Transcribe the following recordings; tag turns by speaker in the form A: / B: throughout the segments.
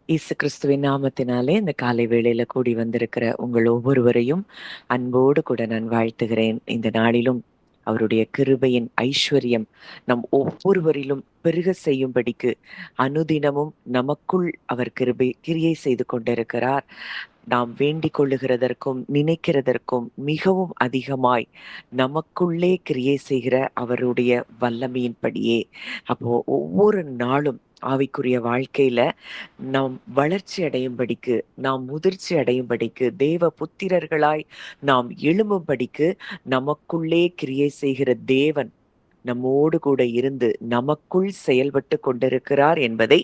A: இயேசு கிறிஸ்துவின் நாமத்தினாலே இந்த காலை வேளையில கூடி வந்திருக்கிற உங்கள் ஒவ்வொருவரையும் அன்போடு கூட நான் வாழ்த்துகிறேன். இந்த நாளிலும் அவருடைய கிருபையின் ஐஸ்வர்யம் நம் ஒவ்வொருவரிலும் பெருக செய்யும்படிக்கு அனுதினமும் நமக்குள் அவர் கிரியை செய்து கொண்டிருக்கிறார். நாம் வேண்டிக் கொள்ளுகிறதற்கும் நினைக்கிறதற்கும் மிகவும் அதிகமாய் நமக்குள்ளே கிரியை செய்கிற அவருடைய வல்லமையின்படியே. அப்போ ஒவ்வொரு நாளும் ஆவிக்குரிய வாழ்க்கையில நாம் வளர்ச்சி அடையும்படிக்கு, நாம் முதிர்ச்சி அடையும்படிக்கு, தேவ புத்திரர்களாய் நாம் எழும்பும்படிக்கு நமக்குள்ளே கிரியை செய்கிற தேவன் நம்மோடு கூட இருந்து நமக்குள் செயல்பட்டு கொண்டிருக்கிறார் என்பதை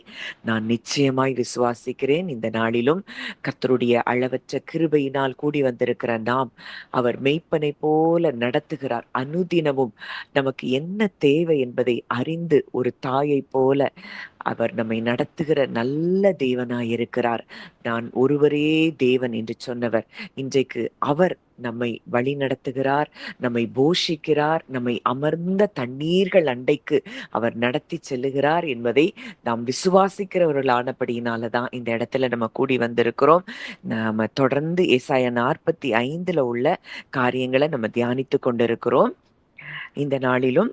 A: நான் நிச்சயமாய் விசுவாசிக்கிறேன். இந்த நாளிலும் கர்த்தருடைய அளவற்ற கிருபையினால் கூடி வந்திருக்கிற நாம், அவர் மெய்ப்பனை போல நடத்துகிறார். அனுதினமும் நமக்கு என்ன தேவை என்பதை அறிந்து ஒரு தாயை போல அவர் நம்மை நடத்துகிற நல்ல தேவனாய் இருக்கிறார். நான் ஒருவரே தேவன் என்று சொன்னவர் இன்றைக்கு அவர் நம்மை வழி நடத்துகிறார், நம்மை போஷிக்கிறார், நம்மை அமர்ந்த தண்ணீர்கள் அண்டைக்கு அவர் நடத்தி செல்லுகிறார் என்பதை நாம் விசுவாசிக்கிறவர்களானபடியினாலதான் இந்த இடத்துல நம்ம கூடி வந்திருக்கிறோம். நாம தொடர்ந்து ஏசாயா 45 உள்ள காரியங்களை நம்ம தியானித்து கொண்டிருக்கிறோம். இந்த நாளிலும்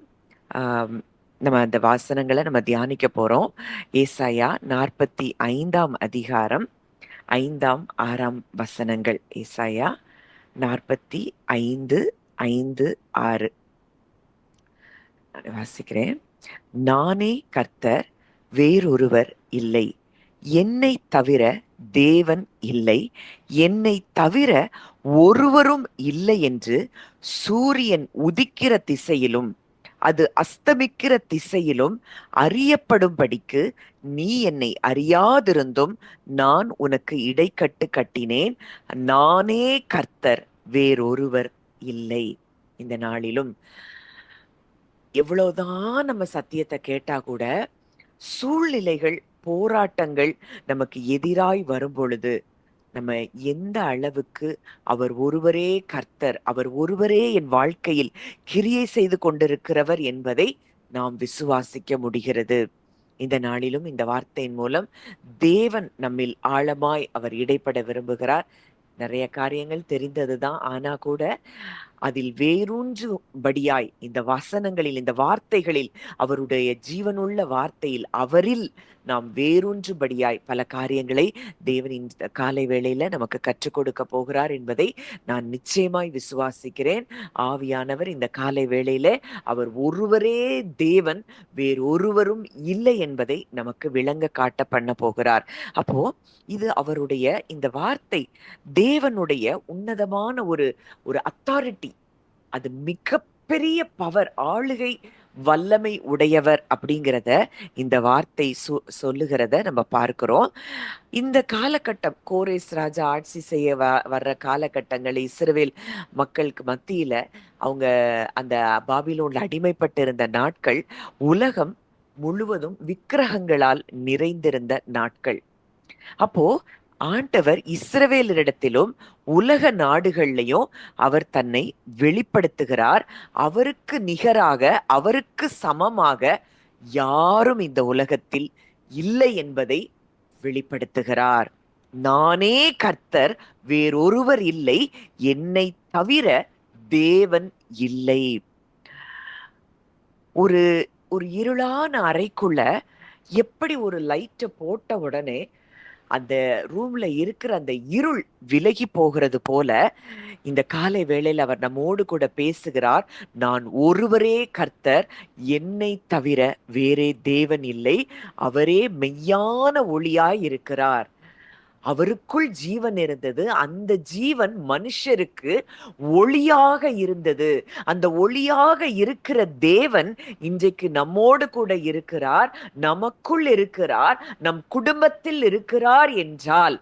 A: நம்ம அந்த வாசனங்களை நம்ம தியானிக்க போறோம். ஏசாயா 45 5, 6 வசனங்கள். ஏசாயா 45, 5, 6 வாசிக்கிறேன். நானே கர்த்தர், வேறொருவர் இல்லை. என்னை தவிர தேவன் இல்லை. என்னை தவிர ஒருவரும் இல்லை என்று சூரியன் உதிக்கிற திசையிலும் அது அஸ்தமிக்கிற திசையிலும் அறியப்படும்படிக்கு நீ என்னை அறியாதிருந்தும் நான் உனக்கு இடைக்கட்டு கட்டினேன். நானே கர்த்தர், வேறொருவர் இல்லை. இந்த நாளிலும் எவ்வளவுதான் நம்ம சத்தியத்தை கேட்டா கூட சூழ்நிலைகள், போராட்டங்கள் நமக்கு எதிராய் வரும் பொழுது நம்ம எந்த அளவுக்கு அவர் ஒருவரே கர்த்தர், அவர் ஒருவரே என் வாழ்க்கையில் கிரியை செய்து கொண்டிருக்கிறவர் என்பதை நாம் விசுவாசிக்க முடிகிறது. இந்த நாளிலும் இந்த வார்த்தையின் மூலம் தேவன் நம்மில் ஆழமாய் அவர் இடைப்பட விரும்புகிறார். நிறைய காரியங்கள் தெரிந்ததுதான். ஆனா கூட அதில் வேரூன்றும்படியாய் இந்த வசனங்களில், இந்த வார்த்தைகளில், அவருடைய ஜீவனுள்ள வார்த்தையில், அவரில் நாம் வேரூன்றும்படியாய் பல காரியங்களை தேவன் இந்த காலை வேளையில நமக்கு கற்றுக் கொடுக்க போகிறார் என்பதை நான் நிச்சயமாய் விசுவாசிக்கிறேன். ஆவியானவர் இந்த காலை வேளையில அவர் ஒருவரே தேவன், வேறொருவரும் இல்லை என்பதை நமக்கு விளங்க காட்ட பண்ண போகிறார். அப்போ இது அவருடைய இந்த வார்த்தை தேவனுடைய உன்னதமான ஒரு ஒரு அத்தாரிட்டி. அது மிகப்பெரிய பவர், ஆளுகை வல்லமை உடையவர் அப்படிங்கிறத இந்த வார்த்தை சொல்லுகிறத நம்ம பார்க்கிறோம். இந்த காலகட்டம், கோரேஸ் ராஜா ஆட்சி செய்ய வர்ற காலகட்டங்கள், இஸ்ரவேல் மக்களுக்கு மத்தியில அவங்க அந்த பாபிலோன்ல அடிமைப்பட்டு இருந்த நாட்கள், உலகம் முழுவதும் விக்கிரகங்களால் நிறைந்திருந்த நாட்கள். அப்போ ஆண்டவர் இஸ்ரவேலரிடத்திலும் உலக நாடுகள்லையும் அவர் தன்னை வெளிப்படுத்துகிறார். அவருக்கு நிகராக, அவருக்கு சமமாக யாரும் இந்த உலகத்தில் இல்லை என்பதை வெளிப்படுத்துகிறார். நானே கர்த்தர், வேறொருவர் இல்லை. என்னை தவிர தேவன் இல்லை. ஒரு ஒரு இருளான அறைக்குள்ள எப்படி ஒரு லைட்டை போட்ட உடனே அந்த ரூம்ல இருக்கிற அந்த இருள் விலகி போகிறது போல இந்த காலை வேளையில் அவர் நம்மோடு கூட பேசுகிறார். நான் ஒருவரே கர்த்தர், என்னை தவிர வேறே தேவன் இல்லை. அவரே மெய்யான ஒளியாய் இருக்கிறார். அவருக்குள் ஜீவன் இருந்தது. அந்த ஜீவன் மனுஷருக்கு ஒளியாக இருந்தது. அந்த ஒளியாக இருக்கிற தேவன் இன்றைக்கு நம்மோடு கூட இருக்கிறார், நமக்குள் இருக்கிறார், நம் குடும்பத்தில் இருக்கிறார் என்றால்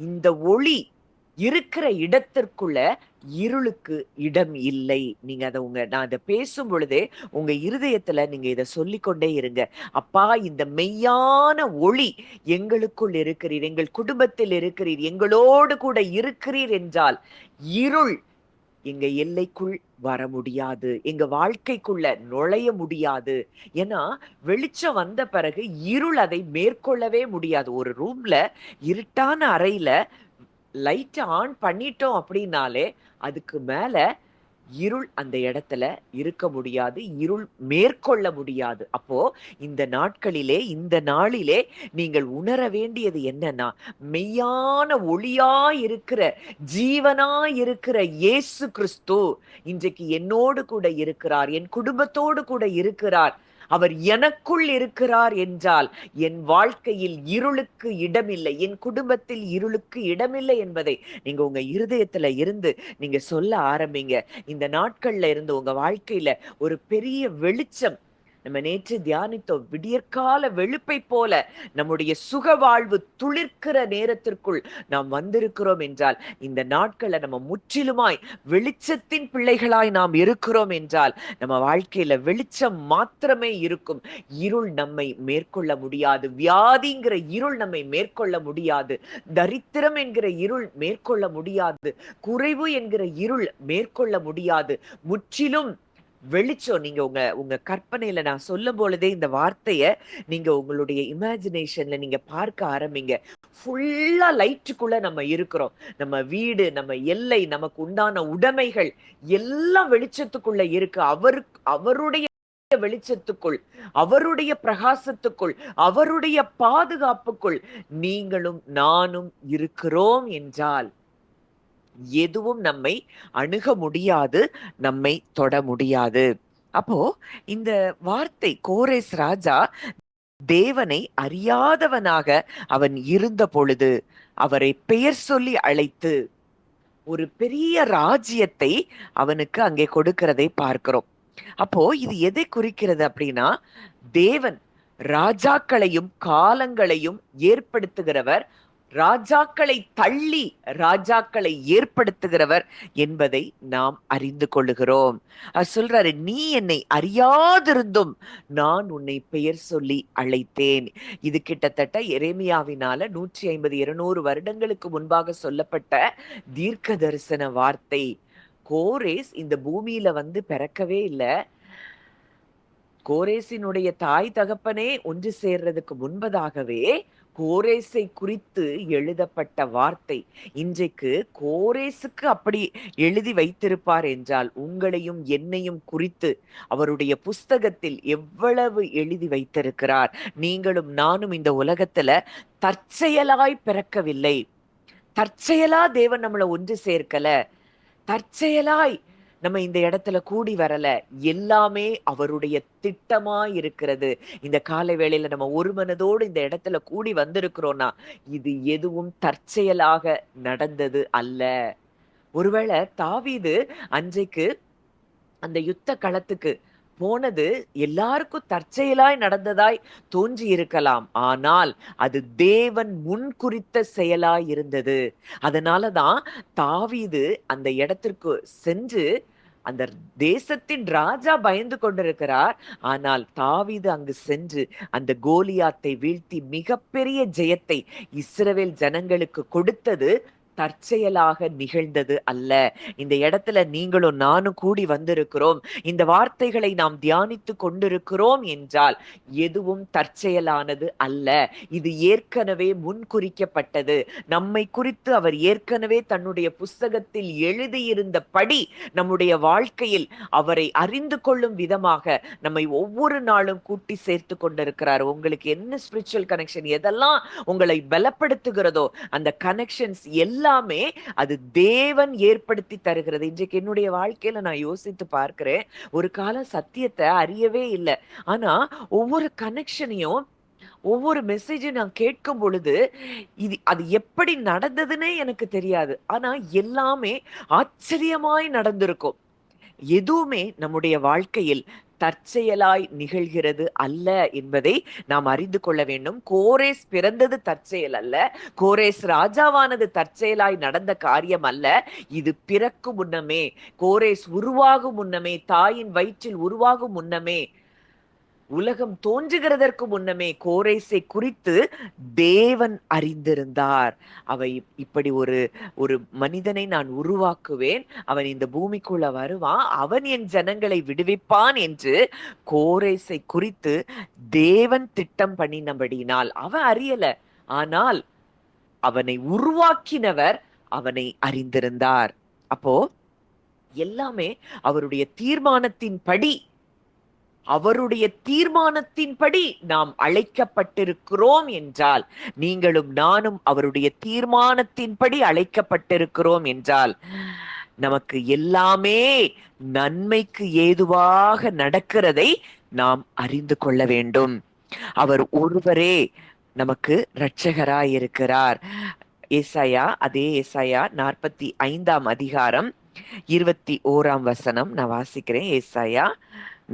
A: இந்த ஒளி இருக்கிற இடத்திற்குள்ள இருளுக்கு இடம் இல்லை. நீங்க நான் அதை பேசும் பொழுதே உங்க இருதயத்துல நீங்க இதை சொல்லிக்கொண்டே இருங்க. அப்பா, இந்த மெய்யான ஒளி எங்களுக்குள் இருக்கிறீர், எங்கள் குடும்பத்தில் இருக்கிறீர், எங்களோடு கூட இருக்கிறீர் என்றால் இருள் எங்க எல்லைக்குள் வர முடியாது, எங்க வாழ்க்கைக்குள்ள நுழைய முடியாது. ஏன்னா வெளிச்சம் வந்த பிறகு இருள் அதை மேற்கொள்ளவே முடியாது. ஒரு ரூம்ல இருட்டான அறையில லைட்ட ஆன் பண்ணிட்டோம் அப்படின்னாலே அதுக்கு மேல இருள் அந்த இடத்துல இருக்க முடியாது. இருள் மேற்கொள்ள முடியாது. அப்போ இந்த நாட்களிலே, இந்த நாளிலே நீங்கள் உணர வேண்டியது என்னன்னா, மெய்யான ஒளியா இருக்கிற, ஜீவனா இருக்கிற இயேசு கிறிஸ்து இன்றைக்கு என்னோடு கூட இருக்கிறார். என் குடும்பத்தோடு கூட இருக்கிறார். அவர் எனக்குள் இருக்கிறார் என்றால், என் வாழ்க்கையில் இருளுக்கு இடமில்லை. என் குடும்பத்தில் இருளுக்கு இடமில்லை என்பதை நீங்க உங்க இருதயத்துல இருந்து நீங்க சொல்ல ஆரம்பிங்க. இந்த நாட்கள்ல இருந்து உங்க வாழ்க்கையில ஒரு பெரிய வெளிச்சம் நம்ம நேற்று தியானித்தோம். விடியற்கால வெளுப்பை போல நம்முடைய சுக வாழ்வு துளிர்க்கிற நேரத்திற்குள் நாம் வந்திருக்கிறோம் என்றால், இந்த நாட்கள்ல நம்ம முற்றிலுமாய் வெளிச்சத்தின் பிள்ளைகளாய் நாம் இருக்கிறோம் என்றால், நம்ம வாழ்க்கையில வெளிச்சம் மாத்திரமே இருக்கும். இருள் நம்மை மேற்கொள்ள முடியாது. வியாதிங்கிற இருள் நம்மை மேற்கொள்ள முடியாது. தரித்திரம் என்கிற இருள் மேற்கொள்ள முடியாது. குறைவு என்கிற இருள் மேற்கொள்ள முடியாது. முற்றிலும் வெளிச்சம். நீங்க உங்க உங்க கற்பனையில நான் சொல்லும் பொழுதே இந்த வார்த்தைய நீங்க உங்களுடைய இமேஜினேஷன்ல நீங்க பார்க்க ஆரம்பிங்க. ஃபுல்லா லைட்டுக்குள்ள நம்ம இருக்கிறோம். நம்ம வீடு, நம்ம எல்லை, நமக்கு உண்டான உடைமைகள் எல்லாம் வெளிச்சத்துக்குள்ள இருக்கு. அவருடைய வெளிச்சத்துக்குள், அவருடைய பிரகாசத்துக்குள், அவருடைய பாதுகாப்புக்குள் நீங்களும் நானும் இருக்கிறோம் என்றால் எதுவும் நம்மை அணுக முடியாது, நம்மை தொட முடியாது. அப்போ இந்த வார்த்தை கோரேஸ் ராஜா தேவனை அறியாதவனாக அவன் இருந்த பொழுது அவரை பெயர் சொல்லி அழைத்து ஒரு பெரிய ராஜ்யத்தை அவனுக்கு அங்கே கொடுக்கிறதை பார்க்கிறோம். அப்போ இது எதை குறிக்கிறது அப்படின்னா, தேவன் ராஜாக்களையும் காலங்களையும் ஏற்படுத்துகிறவர், ராஜாக்களை தள்ளி ராஜாக்களை ஏற்படுத்துகிறவர் என்பதை நாம் அறிந்து கொள்ளுகிறோம். அவர் சொல்றாரு, நீ என்னை அறியாதிருந்தும் நான் உன்னை பெயர் சொல்லி அழைத்தேன். இது கிட்டத்தட்ட எரேமியாவினால 150 200 வருடங்களுக்கு முன்பாக சொல்லப்பட்ட தீர்க்க தரிசன வார்த்தை. கோரேஸ் இந்த பூமியில வந்து பிறக்கவே இல்லை. கோரேசினுடைய தாய் தகப்பனே ஒன்று சேர்றதுக்கு முன்பதாகவே கோரேசை குறித்து எழுதப்பட்ட வார்த்தை. இன்றைக்கு கோரேசுக்கு அப்படி எழுதி வைத்திருப்பார் என்றால், உங்களையும் என்னையும் குறித்து அவருடைய புஸ்தகத்தில் எவ்வளவு எழுதி வைத்திருக்கிறார். நீங்களும் நானும் இந்த உலகத்துல தற்செயலாய் பிறக்கவில்லை. தற்செயலா தேவன் நம்மளை ஒன்று சேர்க்கல. தற்செயலாய் நம்ம இந்த இடத்துல கூடி வரல. எல்லாமே அவருடைய திட்டமா இருக்கிறது. இந்த காலை வேளையில நம்ம ஒரு மனதோடு இந்த இடத்துல கூடி வந்திருக்கிறோம்னா, இது எதுவும் தற்செயலாக நடந்தது அல்ல. ஒருவேளை தாவீது அன்றைக்கு அந்த யுத்த களத்துக்கு போனது எல்லாருக்கும் தற்செயலாய் நடந்ததாய் தோன்றி இருக்கலாம். ஆனால் அது தேவன் முன் குறித்த செயலாய் இருந்தது. அதனாலதான் தாவீது அந்த இடத்திற்கு சென்று, அந்த தேசத்தின் ராஜா பயந்து கொண்டிருக்கிறார். ஆனால் தாவீது அங்கு சென்று அந்த கோலியாத்தை வீழ்த்தி மிகப்பெரிய ஜெயத்தை இஸ்ரவேல் ஜனங்களுக்கு கொடுத்தது தற்செயலாக நிகழ்ந்தது அல்ல. இந்த இடத்துல நீங்களும் நானும் கூடி வந்திருக்கிறோம். இந்த வார்த்தைகளை நாம் தியானித்து கொண்டிருக்கிறோம் என்றால் எதுவும் தற்செயலானது அல்ல. இது ஏற்கனவே முன்குறிக்கப்பட்டது. நம்மை குறித்து அவர் ஏற்கனவே தன்னுடைய புஸ்தகத்தில் எழுதியிருந்தபடி நம்முடைய வாழ்க்கையில் அவரை அறிந்து கொள்ளும் விதமாக நம்மை ஒவ்வொரு நாளும் கூட்டி சேர்த்து கொண்டிருக்கிறார். உங்களுக்கு என்ன ஸ்பிரிச்சுவல் கனெக்ஷன் எதெல்லாம் உங்களை பலப்படுத்துகிறதோ அந்த கனெக்ஷன்ஸ் எல்லாமே அது தேவன் ஏற்படுத்தி தருகிறது. இன்றைக்கு என்னுடைய வாழ்க்கையில நான் யோசித்து பார்க்கிறேன். ஒரு காலம் சத்தியத்தை அறியவே இல்லை. ஆனா ஒவ்வொரு கனெக்ஷனையும் ஒவ்வொரு மெசேஜும் நான் கேட்கும் பொழுது அது எப்படி நடந்ததுன்னே எனக்கு தெரியாது. ஆனா எல்லாமே ஆச்சரியமாய் நடந்திருக்கும். எதுவுமே நம்முடைய வாழ்க்கையில் தற்செயலாய் நிகழ்கிறது அல்ல என்பதை நாம் அறிந்து கொள்ள வேண்டும். கோரேஸ் பிறந்தது தற்செயல் அல்ல. கோரேஸ் ராஜாவானது தற்செயலாய் நடந்த காரியம் அல்ல. இது பிறக்கும் முன்னமே, கோரேஸ் உருவாகும் முன்னமே, தாயின் வயிற்றில் உருவாகும் முன்னமே உலகம் தோன்றுகிறதற்கு முன்னமே கோரேசை குறித்து தேவன் அறிந்திருந்தார். அவை இப்படி ஒரு ஒரு மனிதனை நான் உருவாக்குவேன், அவன் இந்த பூமிக்குள்ள வருவான், அவன் என் ஜனங்களை விடுவிப்பான் என்று கோரேசை குறித்து தேவன் திட்டம் பண்ணினபடியினால் அவன் அறியல. ஆனால் அவனை உருவாக்கினவர் அவனை அறிந்திருந்தார். அப்போ எல்லாமே அவருடைய தீர்மானத்தின்படி, அவருடைய தீர்மானத்தின்படி நாம் அழைக்கப்பட்டிருக்கிறோம் என்றால், நீங்களும் நானும் அவருடைய தீர்மானத்தின்படி அழைக்கப்பட்டிருக்கிறோம் என்றால், நமக்கு எல்லாமே நன்மைக்கு ஏதுவாக நடக்கிறதை நாம் அறிந்து கொள்ள வேண்டும். அவர் ஒருவரே நமக்கு இரட்சகராய் இருக்கிறார். ஏசாயா, அதே ஏசாயா 45 அதிகாரம் 21 நான் வாசிக்கிறேன். ஏசாயா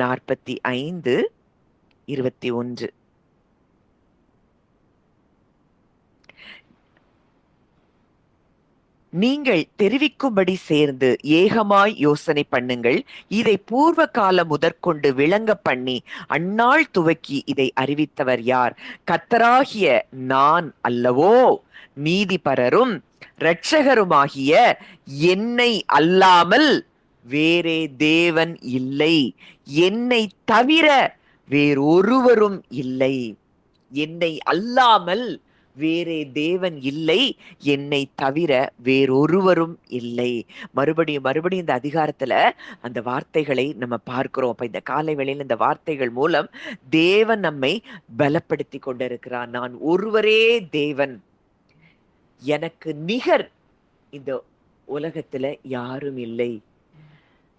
A: 45:21. நீங்கள் தெரிவிக்கும்படி சேர்ந்து ஏகமாய் யோசனை பண்ணுங்கள், இதை பூர்வ காலம் முதற்கொண்டு விளங்க பண்ணி அந்நாள் துவக்கி இதை அறிவித்தவர் யார்? கர்த்தராகிய நான் அல்லவோ? நீதிபரரும் இரட்சகருமாகிய என்னை அல்லாமல் வேறே தேவன் இல்லை, என்னை தவிர வேறொருவரும் இல்லை. என்னை அல்லாமல் வேறே தேவன் இல்லை, என்னை தவிர வேறொருவரும் இல்லை. மறுபடியும் இந்த அதிகாரத்துல அந்த வார்த்தைகளை நம்ம பார்க்கிறோம். அப்ப இந்த காலை வேளையில் இந்த வார்த்தைகள் மூலம் தேவன் நம்மை பலப்படுத்தி கொண்டிருக்கிறார். நான் ஒருவரே தேவன், எனக்கு நிகர் இந்த உலகத்துல யாரும் இல்லை.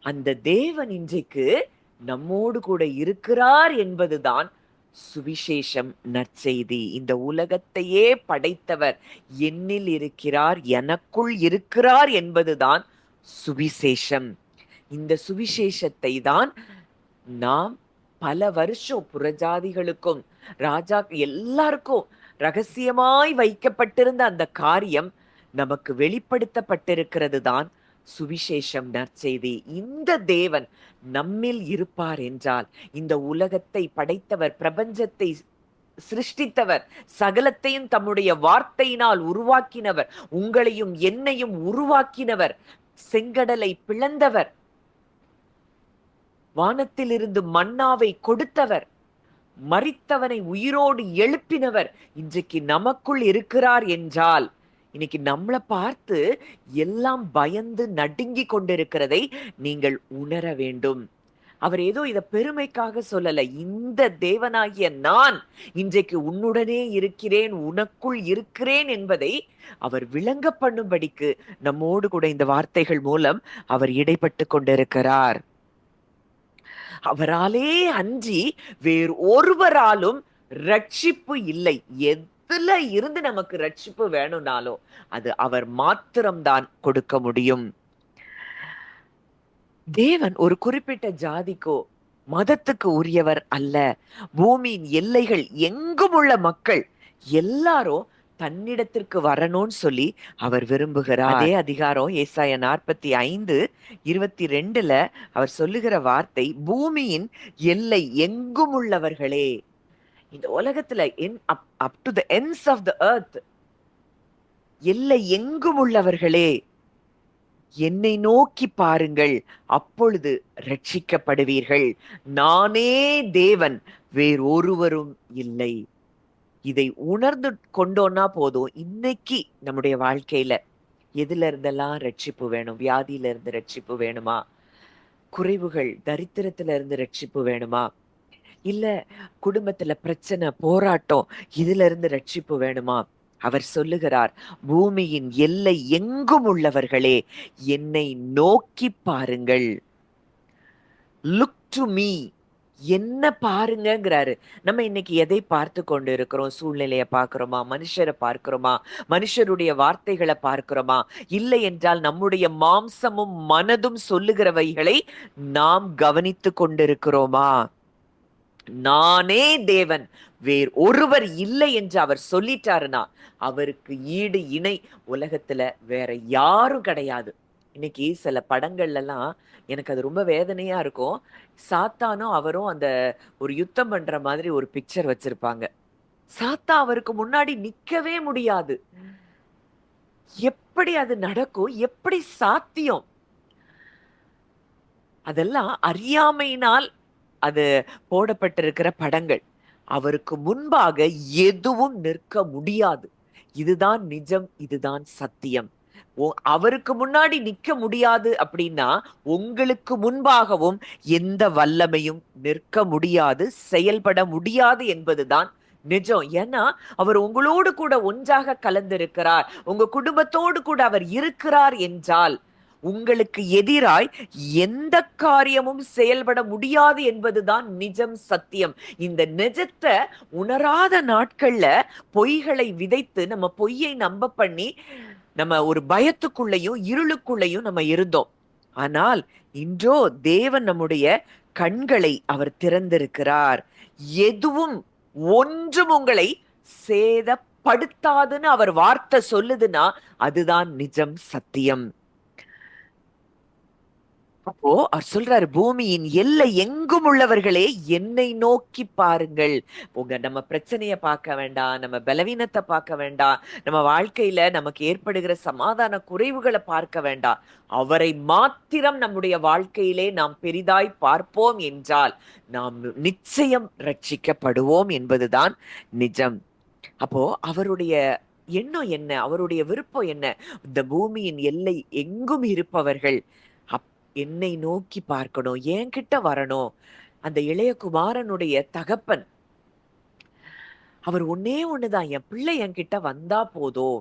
A: அந்த தேவன் இன்றைக்கு நம்மோடு கூட இருக்கிறார் என்பதுதான் சுவிசேஷம், நற்செய்தி. இந்த உலகத்தையே படைத்தவர் என்னில் இருக்கிறார், எனக்குள் இருக்கிறார் என்பதுதான் சுவிசேஷம். இந்த சுவிசேஷத்தை தான் நாம் பல வருஷம் புறஜாதிகளுக்கும் ராஜா எல்லாருக்கும் ரகசியமாய் வைக்கப்பட்டிருந்த அந்த காரியம் நமக்கு வெளிப்படுத்தப்பட்டிருக்கிறது தான் சுவிசேஷம், நற்செய்தி. இந்த தேவன் நம்மில் இருப்பார் என்றால், இந்த உலகத்தை படைத்தவர், பிரபஞ்சத்தை சிருஷ்டித்தவர், சகலத்தையும் தம்முடைய வார்த்தையினால் உருவாக்கினவர், உங்களையும் என்னையும் உருவாக்கினவர், செங்கடலை பிளந்தவர், வானத்திலிருந்து மன்னாவை கொடுத்தவர், மரித்தவனை உயிரோடு எழுப்பினவர் இன்றைக்கு நமக்குள் இருக்கிறார் என்றால், இன்னைக்கு நம்மளை பார்த்து எல்லாம் பயந்து நடுங்கி கொண்டிருக்கிறதை நீங்கள் உணர வேண்டும். அவர் ஏதோ இத பெருமைக்காக சொல்லல. இந்த தேவனாகிய நான் இன்றைக்கு உன்னுடனே இருக்கிறேன், உனக்குள் இருக்கிறேன் என்பதை அவர் விளங்க பண்ணும்படிக்கு நம்மோடு கூட இந்த வார்த்தைகள் மூலம் அவர் இடைப்பட்டு கொண்டிருக்கிறார். அவராலே அன்றி வேறு ஒருவராலும் ரட்சிப்பு இல்லை. எதுல இருந்து நமக்கு ரட்சிப்பு வேணும்னாலும் அது அவர் மாத்திரம்தான் கொடுக்க முடியும். தேவன் ஒரு குறிப்பிட்ட ஜாதிக்கோ மதத்துக்கு உரியவர் அல்ல. பூமியின் எல்லைகள் எங்கும் உள்ள மக்கள் எல்லாரும் தன்னிடத்திற்கு வரணும்னு சொல்லி அவர் விரும்புகிறார். அதே அதிகாரம் ஏசாயா 45:22 அவர் சொல்லுகிற வார்த்தை, பூமியின் எல்லை எங்கும் உள்ளவர்களே, இந்த உலகத்துல up to the ends of the earth, எல்லை எங்கும் உள்ளவர்களே, என்னை நோக்கி பாருங்கள், அப்பொழுது ரட்சிக்கப்படுவீர்கள். நானே தேவன், வேறொருவரும் இல்லை. இதை உணர்ந்து கொண்டோன்னா போதும். இன்னைக்கு நம்முடைய வாழ்க்கையில எதுல இருந்தெல்லாம் ரட்சிப்பு வேணும்? வியாதியில இருந்து ரட்சிப்பு வேணுமா? குறைவுகள், தரித்திரத்துல இருந்து ரட்சிப்பு வேணுமா? இல்ல குடும்பத்துல பிரச்சனை, போராட்டம், இதுல இருந்து ரட்சிப்பு வேணுமா? அவர் சொல்லுகிறார், பூமியின் எல்லை எங்கும் உள்ளவர்களே, என்னை நோக்கி பாருங்கள். Look to me. என்ன பாருங்கிறாரு. நம்ம இன்னைக்கு எதை பார்த்து கொண்டு இருக்கிறோம்? சூழ்நிலையை பார்க்கிறோமா? மனுஷரை பார்க்கிறோமா? மனுஷருடைய வார்த்தைகளை பார்க்கிறோமா? இல்லை என்றால் நம்முடைய மாம்சமும் மனதும் சொல்லுகிறவைகளை நாம் கவனித்து கொண்டிருக்கிறோமா? நானே தேவன், வேறு ஒருவர் இல்லை என்று அவர் சொல்லிட்டாருன்னா அவருக்கு ஈடு இணை உலகத்துல வேற யாரும் கிடையாது. இன்னைக்கு சில படங்கள்லலாம் எனக்கு அது ரொம்ப வேதனையா இருக்கும். சாத்தானும் அவரும் அந்த ஒரு யுத்தம் பண்ற மாதிரி ஒரு பிக்சர் வச்சிருப்பாங்க. சாத்தா அவருக்கு முன்னாடி நிக்கவே முடியாது. எப்படி அது நடக்கும்? எப்படி சாத்தியம்? அதெல்லாம் அறியாமையினால் அது போடப்பட்டிருக்கிற படங்கள். அவருக்கு முன்பாக எதுவும் நிற்க முடியாது. இதுதான் நிஜம். இதுதான் சத்தியம். அவருக்கு முன்னாடி நிக்க முடியாது அப்படின்னா, உங்களுக்கு முன்பாகவும் எந்த வல்லமையும் நிற்க முடியாது, செயல்பட முடியாது என்பதுதான் நிஜம். ஏன்னா, அவர் உங்களோடு கூட ஒன்றாக கலந்திருக்கிறார். உங்க குடும்பத்தோடு கூட அவர் இருக்கிறார் என்றால், உங்களுக்கு எதிராய் எந்த காரியமும் செயல்பட முடியாது என்பதுதான் நிஜம், சத்தியம். இந்த நிஜத்த உணராத நாட்கள்ல பொய்களை விதைத்து, நம்ம பொய்யை நம்ப பண்ணி, நம்ம ஒரு பயத்துக்குள்ளயும், இருளுக்குள்ளயும் நம்ம இருந்தோம். ஆனால் இன்றோ தேவன் நம்முடைய கண்களை அவர் திறந்திருக்கிறார். எதுவும் ஒன்றும் உங்களை சேதப்படுத்தாதுன்னு அவர் வார்த்தை சொல்லுதுன்னா, அதுதான் நிஜம், சத்தியம். அப்போ அவர் சொல்றாரு, பூமியின் எல்லை எங்கும் உள்ளவர்களே என்னை நோக்கி பாருங்கள். நம்ம பிரச்சனைய பார்க்க வேண்டாம், நம்ம பலவீனத்தை பார்க்க வேண்டாம், நம்ம வாழ்க்கையில நமக்கு ஏற்படுகிற சமாதான குறைவுகளை பார்க்க வேண்டாம். அவரை மாத்திரம் நம்முடைய வாழ்க்கையிலே நாம் பெரிதாய் பார்ப்போம் என்றால் நாம் நிச்சயம் ரட்சிக்கப்படுவோம் என்பதுதான் நிஜம். அப்போ அவருடைய எண்ணம் என்ன? அவருடைய விருப்பம் என்ன? இந்த பூமியின் எல்லை எங்கும் இருப்பவர்கள் என்னை நோக்கி பார்க்கணும், என்கிட்ட வரணும். அந்த இளைய குமாரனுடைய தகப்பன், அவர் ஒண்ணே ஒண்ணுதான், என் பிள்ளை என்கிட்ட வந்தா போதும்.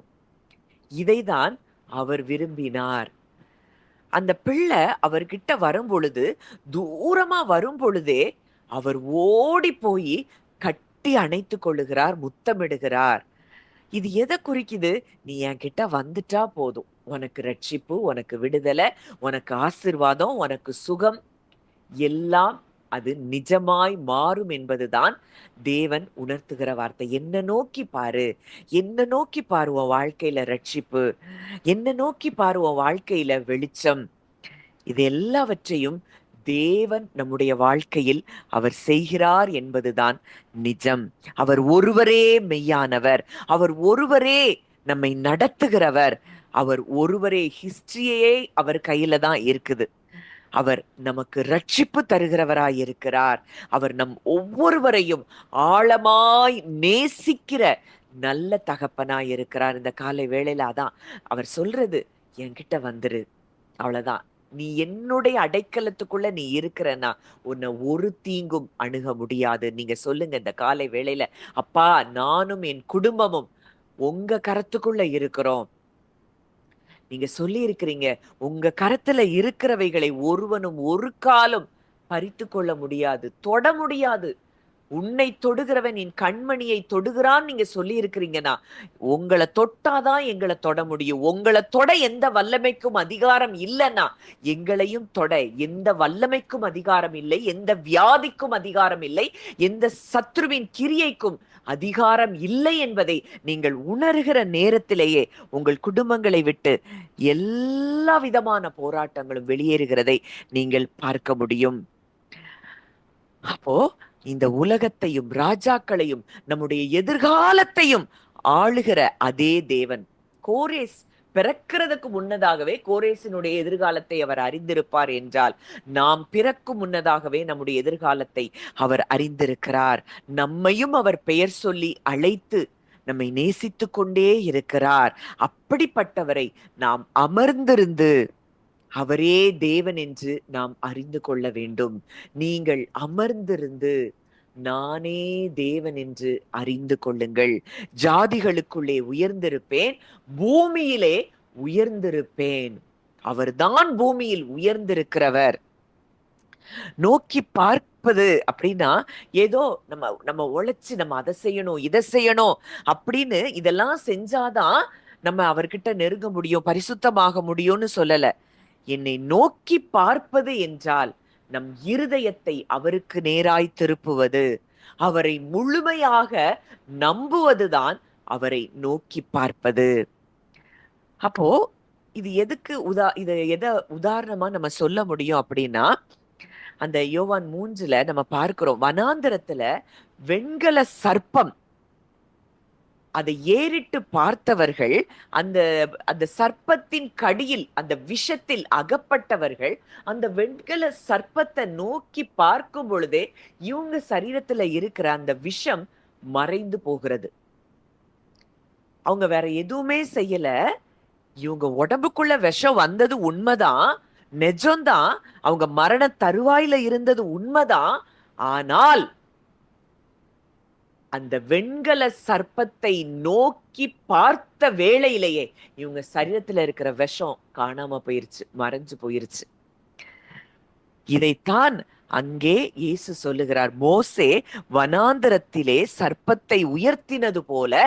A: இதைதான் அவர் விரும்பினார். அந்த பிள்ளை அவர்கிட்ட வரும் பொழுது, தூரமா வரும் பொழுதே அவர் ஓடி போய் கட்டி அணைத்துக் கொள்ளுகிறார், முத்தமிடுகிறார். இது எதை குறிக்குது? நீ என்கிட்ட வந்துட்டா போதும். உனக்கு ரட்சிப்பு, உனக்கு விடுதலை, உனக்கு ஆசீர்வாதம், உனக்கு சுகம் எல்லாம் அது நிஜமாய் மாறும் என்பதுதான் தேவன் உணர்த்துகிற வார்த்தை. என்ன நோக்கி பாரு, என்ன நோக்கி பாரு உன் வாழ்க்கையில ரட்சிப்பு, என்ன நோக்கி பாரு உன் வாழ்க்கையில வெளிச்சம். இது எல்லாவற்றையும் தேவன் நம்முடைய வாழ்க்கையில் அவர் செய்கிறார் என்பதுதான் நிஜம். அவர் ஒருவரே மெய்யானவர். அவர் ஒருவரே நம்மை நடத்துகிறவர். அவர் ஒருவரே, ஹிஸ்டரியே அவர் கையில தான் இருக்குது. அவர் நமக்கு ரட்சிப்பு தருகிறவராய் இருக்கிறார். அவர் நம் ஒவ்வொருவரையும் ஆழமாய் நேசிக்கிற நல்ல தகப்பனாய் இருக்கிறார். இந்த காலை வேளையில அதான் அவர் சொல்றது, என்கிட்ட வந்துரு, அவ்வளவுதான். நீ என்னுடைய அடைக்கலத்துக்குள்ள நீ இருக்கிறன்னா உன்னை ஒரு தீங்கும் அணுக முடியாது. நீங்க சொல்லுங்க இந்த காலை வேளையில, அப்பா நானும் என் குடும்பமும் உங்க கரத்துக்குள்ள இருக்கிறோம். நீங்க சொல்லி இருக்கிறீங்க, உங்க கரத்துல இருக்கிறவைகளை ஒருவனும் ஒரு காலம் பறித்து கொள்ள முடியாது, தொட முடியாது. உன்னை தொடுகிறவன் என் கண்மணியை தொடுகிறான் நீங்க சொல்லி இருக்கிறீங்கன்னா, உங்களை தொட்டாதான் எங்களை தொட முடியும். உங்களை தொட எந்த வல்லமைக்கும் அதிகாரம் இல்லைன்னா எங்களையும் தொட எந்த வல்லமைக்கும் அதிகாரம் இல்லை, எந்த வியாதிக்கும் அதிகாரம் இல்லை, எந்த சத்ருவின் கிரியைக்கும் அதிகாரம் இல்லை என்பதை நீங்கள் உணர்கிற நேரத்திலேயே உங்கள் குடும்பங்களை விட்டு எல்லா விதமான போராட்டங்களும் வெளியேறுகிறதை நீங்கள் பார்க்க முடியும். அப்போ இந்த உலகத்தையும் ராஜாக்களையும் நம்முடைய எதிர்காலத்தையும் ஆளுகிற அதே தேவன், கோரேஸ் பிறக்கிறதுக்கு முன்னதாகவே கோரேசினுடைய எதிர்காலத்தை அவர் அறிந்திருப்பார் என்றால், நாம் பிறக்கும் முன்னதாகவே நம்முடைய எதிர்காலத்தை அவர் அறிந்திருக்கிறார். நம்மையும் அவர் பெயர் சொல்லி அழைத்து நம்மை நேசித்துக் கொண்டே இருக்கிறார். அப்படிப்பட்டவரை நாம் அமர்ந்திருந்து அவரே தேவன் என்று நாம் அறிந்து கொள்ள வேண்டும். நீங்கள் அமர்ந்திருந்து நானே தேவன் என்று அறிந்து கொள்ளுங்கள். ஜாதிகளுக்குள்ளே உயர்ந்திருப்பேன், பூமியிலே உயர்ந்திருப்பேன். அவர்தான் பூமியில் உயர்ந்திருக்கிறவர். நோக்கி பார்ப்பது அப்படின்னா ஏதோ நம்ம நம்ம உழைச்சு நம்ம அதை செய்யணும் இதை செய்யணும் அப்படின்னு இதெல்லாம் செஞ்சாதான் நம்ம அவர்கிட்ட நெருங்க முடியும், பரிசுத்தமாக முடியும்னு சொல்லல. என்னை நோக்கி பார்ப்பது என்றால் நம் இருதயத்தை அவருக்கு நேராய் திருப்புவது, அவரை முழுமையாக நம்புவதுதான் அவரை நோக்கி பார்ப்பது. அப்போ இது எதுக்கு இத எத உதாரணமா நம்ம சொல்ல முடியும் அப்படின்னா, அந்த யோவான் 3ல நம்ம பார்க்கிறோம். வனாந்தரத்துல வெண்கல சர்ப்பம் அதை ஏறிட்டு பார்த்தவர்கள், அந்த அந்த சர்ப்பத்தின் கடியில், அந்த விஷத்தில் அகப்பட்டவர்கள், அந்த வெண்கல சர்ப்பத்தை நோக்கி பார்க்கும் பொழுதே இவங்க சரீரத்துல இருக்கிற அந்த விஷம் மறைந்து போகிறது. அவங்க வேற எதுவுமே செய்யல. இவங்க உடம்புக்குள்ள விஷம் வந்தது உண்மைதான், நிஜம்தான். அவங்க மரண தருவாயில இருந்தது உண்மைதான். ஆனால் அந்த வெண்கல சர்ப்பத்தை நோக்கி பார்த்த வேளையிலேயே இவங்க சரீரத்துல இருக்கிற விஷம் காணாம போயிருச்சு, மறைஞ்சு போயிருச்சு. இதைத்தான் அங்கே இயேசு சொல்லுகிறார். மோசே வனாந்தரத்திலே சர்ப்பத்தை உயர்த்தினது போல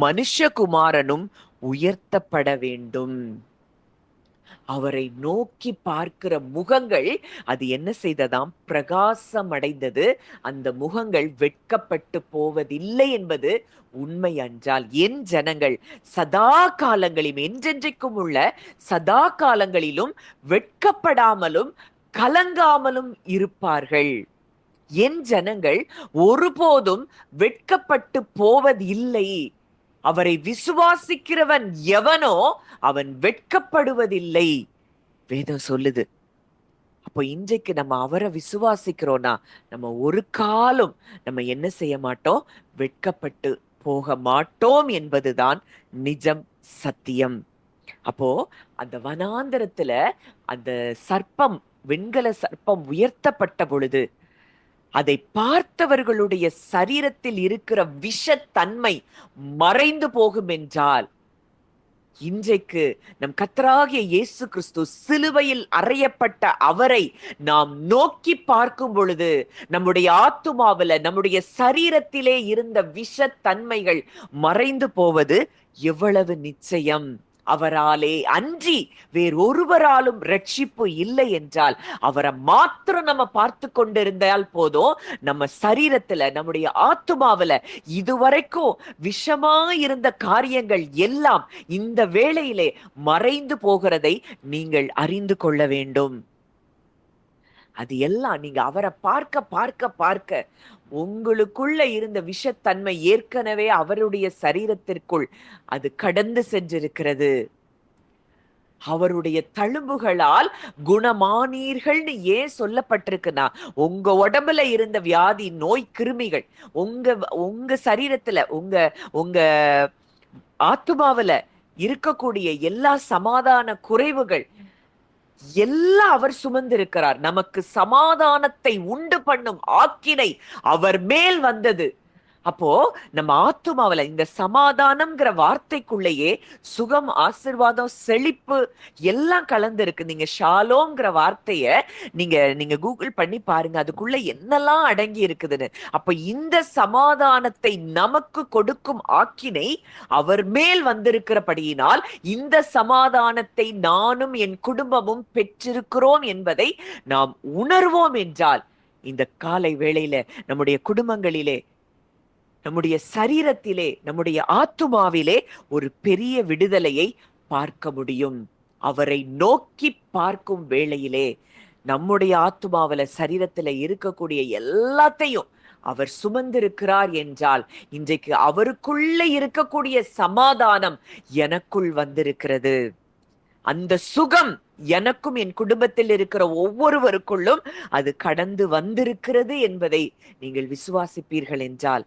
A: மனுஷகுமாரனும் உயர்த்தப்பட வேண்டும். அவரை நோக்கி பார்க்கிற முகங்கள் அது என்ன செய்ததாம்? பிரகாசம் அடைந்தது. அந்த முகங்கள் வெட்கப்பட்டு போவதில்லை என்பது உண்மை அன்றால் என் ஜனங்கள் சதா காலங்களிலும் என்றென்றைக்கும் உள்ள சதா காலங்களிலும் வெட்கப்படாமலும் கலங்காமலும் இருப்பார்கள். என் ஜனங்கள் ஒருபோதும் வெட்கப்பட்டு போவதில்லை. அவரை விசுவாசிக்கிறவன் எவனோ அவன் வெட்கப்படுவதில்லை வேதம் சொல்லுது. அப்போ இன்றைக்கு நம்ம அவரை விசுவாசிக்கிறோம்னா நம்ம ஒரு காலம் நம்ம என்ன செய்ய மாட்டோம்? வெட்கப்பட்டு போக மாட்டோம் என்பதுதான் நிஜம், சத்தியம். அப்போ அந்த வனாந்தரத்துல அந்த சர்ப்பம், வெண்கல சர்ப்பம் உயர்த்தப்பட்ட பொழுது அதை பார்த்தவர்களுடைய சரீரத்தில் இருக்கிற விஷத்தன்மை மறைந்து போகும் என்றால், இன்றைக்கு நம் கர்த்தராகிய இயேசு கிறிஸ்து சிலுவையில் அறையப்பட்ட அவரை நாம் நோக்கி பார்க்கும் பொழுது நம்முடைய ஆத்துமாவில, நம்முடைய சரீரத்திலே இருந்த விஷத்தன்மைகள் மறைந்து போவது எவ்வளவு நிச்சயம். அவராலே அன்றி வேறொருவராலும் ரட்சிப்பு இல்லை என்றால் அவரை மாத்திரம் நம்ம பார்த்து கொண்டிருந்தால் போதும். நம்ம சரீரத்துல, நம்முடைய ஆத்துமாவில இதுவரைக்கும் விஷமா இருந்த காரியங்கள் எல்லாம் இந்த வேளையிலே மறைந்து போகிறதை நீங்கள் அறிந்து கொள்ள வேண்டும். அது எல்லாம் நீங்க அவரை பார்க்க பார்க்க பார்க்க உங்களுக்குள்ள இருந்த விஷத்தன்மை ஏற்கனவே அவருடைய சரீரத்திற்குள் அது கடந்து சென்றிருக்கிறது. அவருடைய தழும்புகளால் குணமானீர்கள்னு ஏன் சொல்லப்பட்டிருக்குன்னா, உங்க உடம்புல இருந்த வியாதி, நோய், கிருமிகள் உங்க உங்க சரீரத்துல, உங்க உங்க ஆத்துமாவில இருக்கக்கூடிய எல்லா சமாதான குறைவுகள் எல்லாம் அவர் சுமந்திருக்கிறார். நமக்கு சமாதானத்தை உண்டு பண்ணும் ஆக்கினை அவர் மேல் வந்தது. அப்போ நம்ம ஆத்துமாவில இந்த சமாதானம்ங்கிற வார்த்தைக்குள்ளேயே சுகம், ஆசீர்வாதம், செழிப்பு எல்லாம் கலந்து இருக்கு. நீங்க ஷாலோங்கிற வார்த்தைய நீங்க கூகுள் பண்ணி பாருங்க, அதுக்குள்ள என்னெல்லாம் அடங்கி இருக்குதுன்னு. அப்ப இந்த சமாதானத்தை நமக்கு கொடுக்கும் ஆக்கினை அவர் மேல் வந்திருக்கிறபடியினால் இந்த சமாதானத்தை நானும் என் குடும்பமும் பெற்றிருக்கிறோம் என்பதை நாம் உணர்வோம் என்றால், இந்த காலை வேளையில நம்முடைய குடும்பங்களிலே, நம்முடைய சரீரத்திலே, நம்முடைய ஆத்துமாவிலே ஒரு பெரிய விடுதலையை பார்க்க முடியும். அவரை நோக்கி பார்க்கும் வேளையிலே நம்முடைய ஆத்துமாவில, சரீரத்துல இருக்கக்கூடிய எல்லாத்தையும் அவர் சுமந்திருக்கிறார் என்றால், இன்றைக்கு அவருக்குள்ள இருக்கக்கூடிய சமாதானம் எனக்குள் வந்திருக்கிறது. அந்த சுகம் எனக்கும் என் குடும்பத்தில் இருக்கிற ஒவ்வொருவருக்குள்ளும் அது கடந்து வந்திருக்கிறது என்பதை நீங்கள் விசுவாசிப்பீர்கள் என்றால்,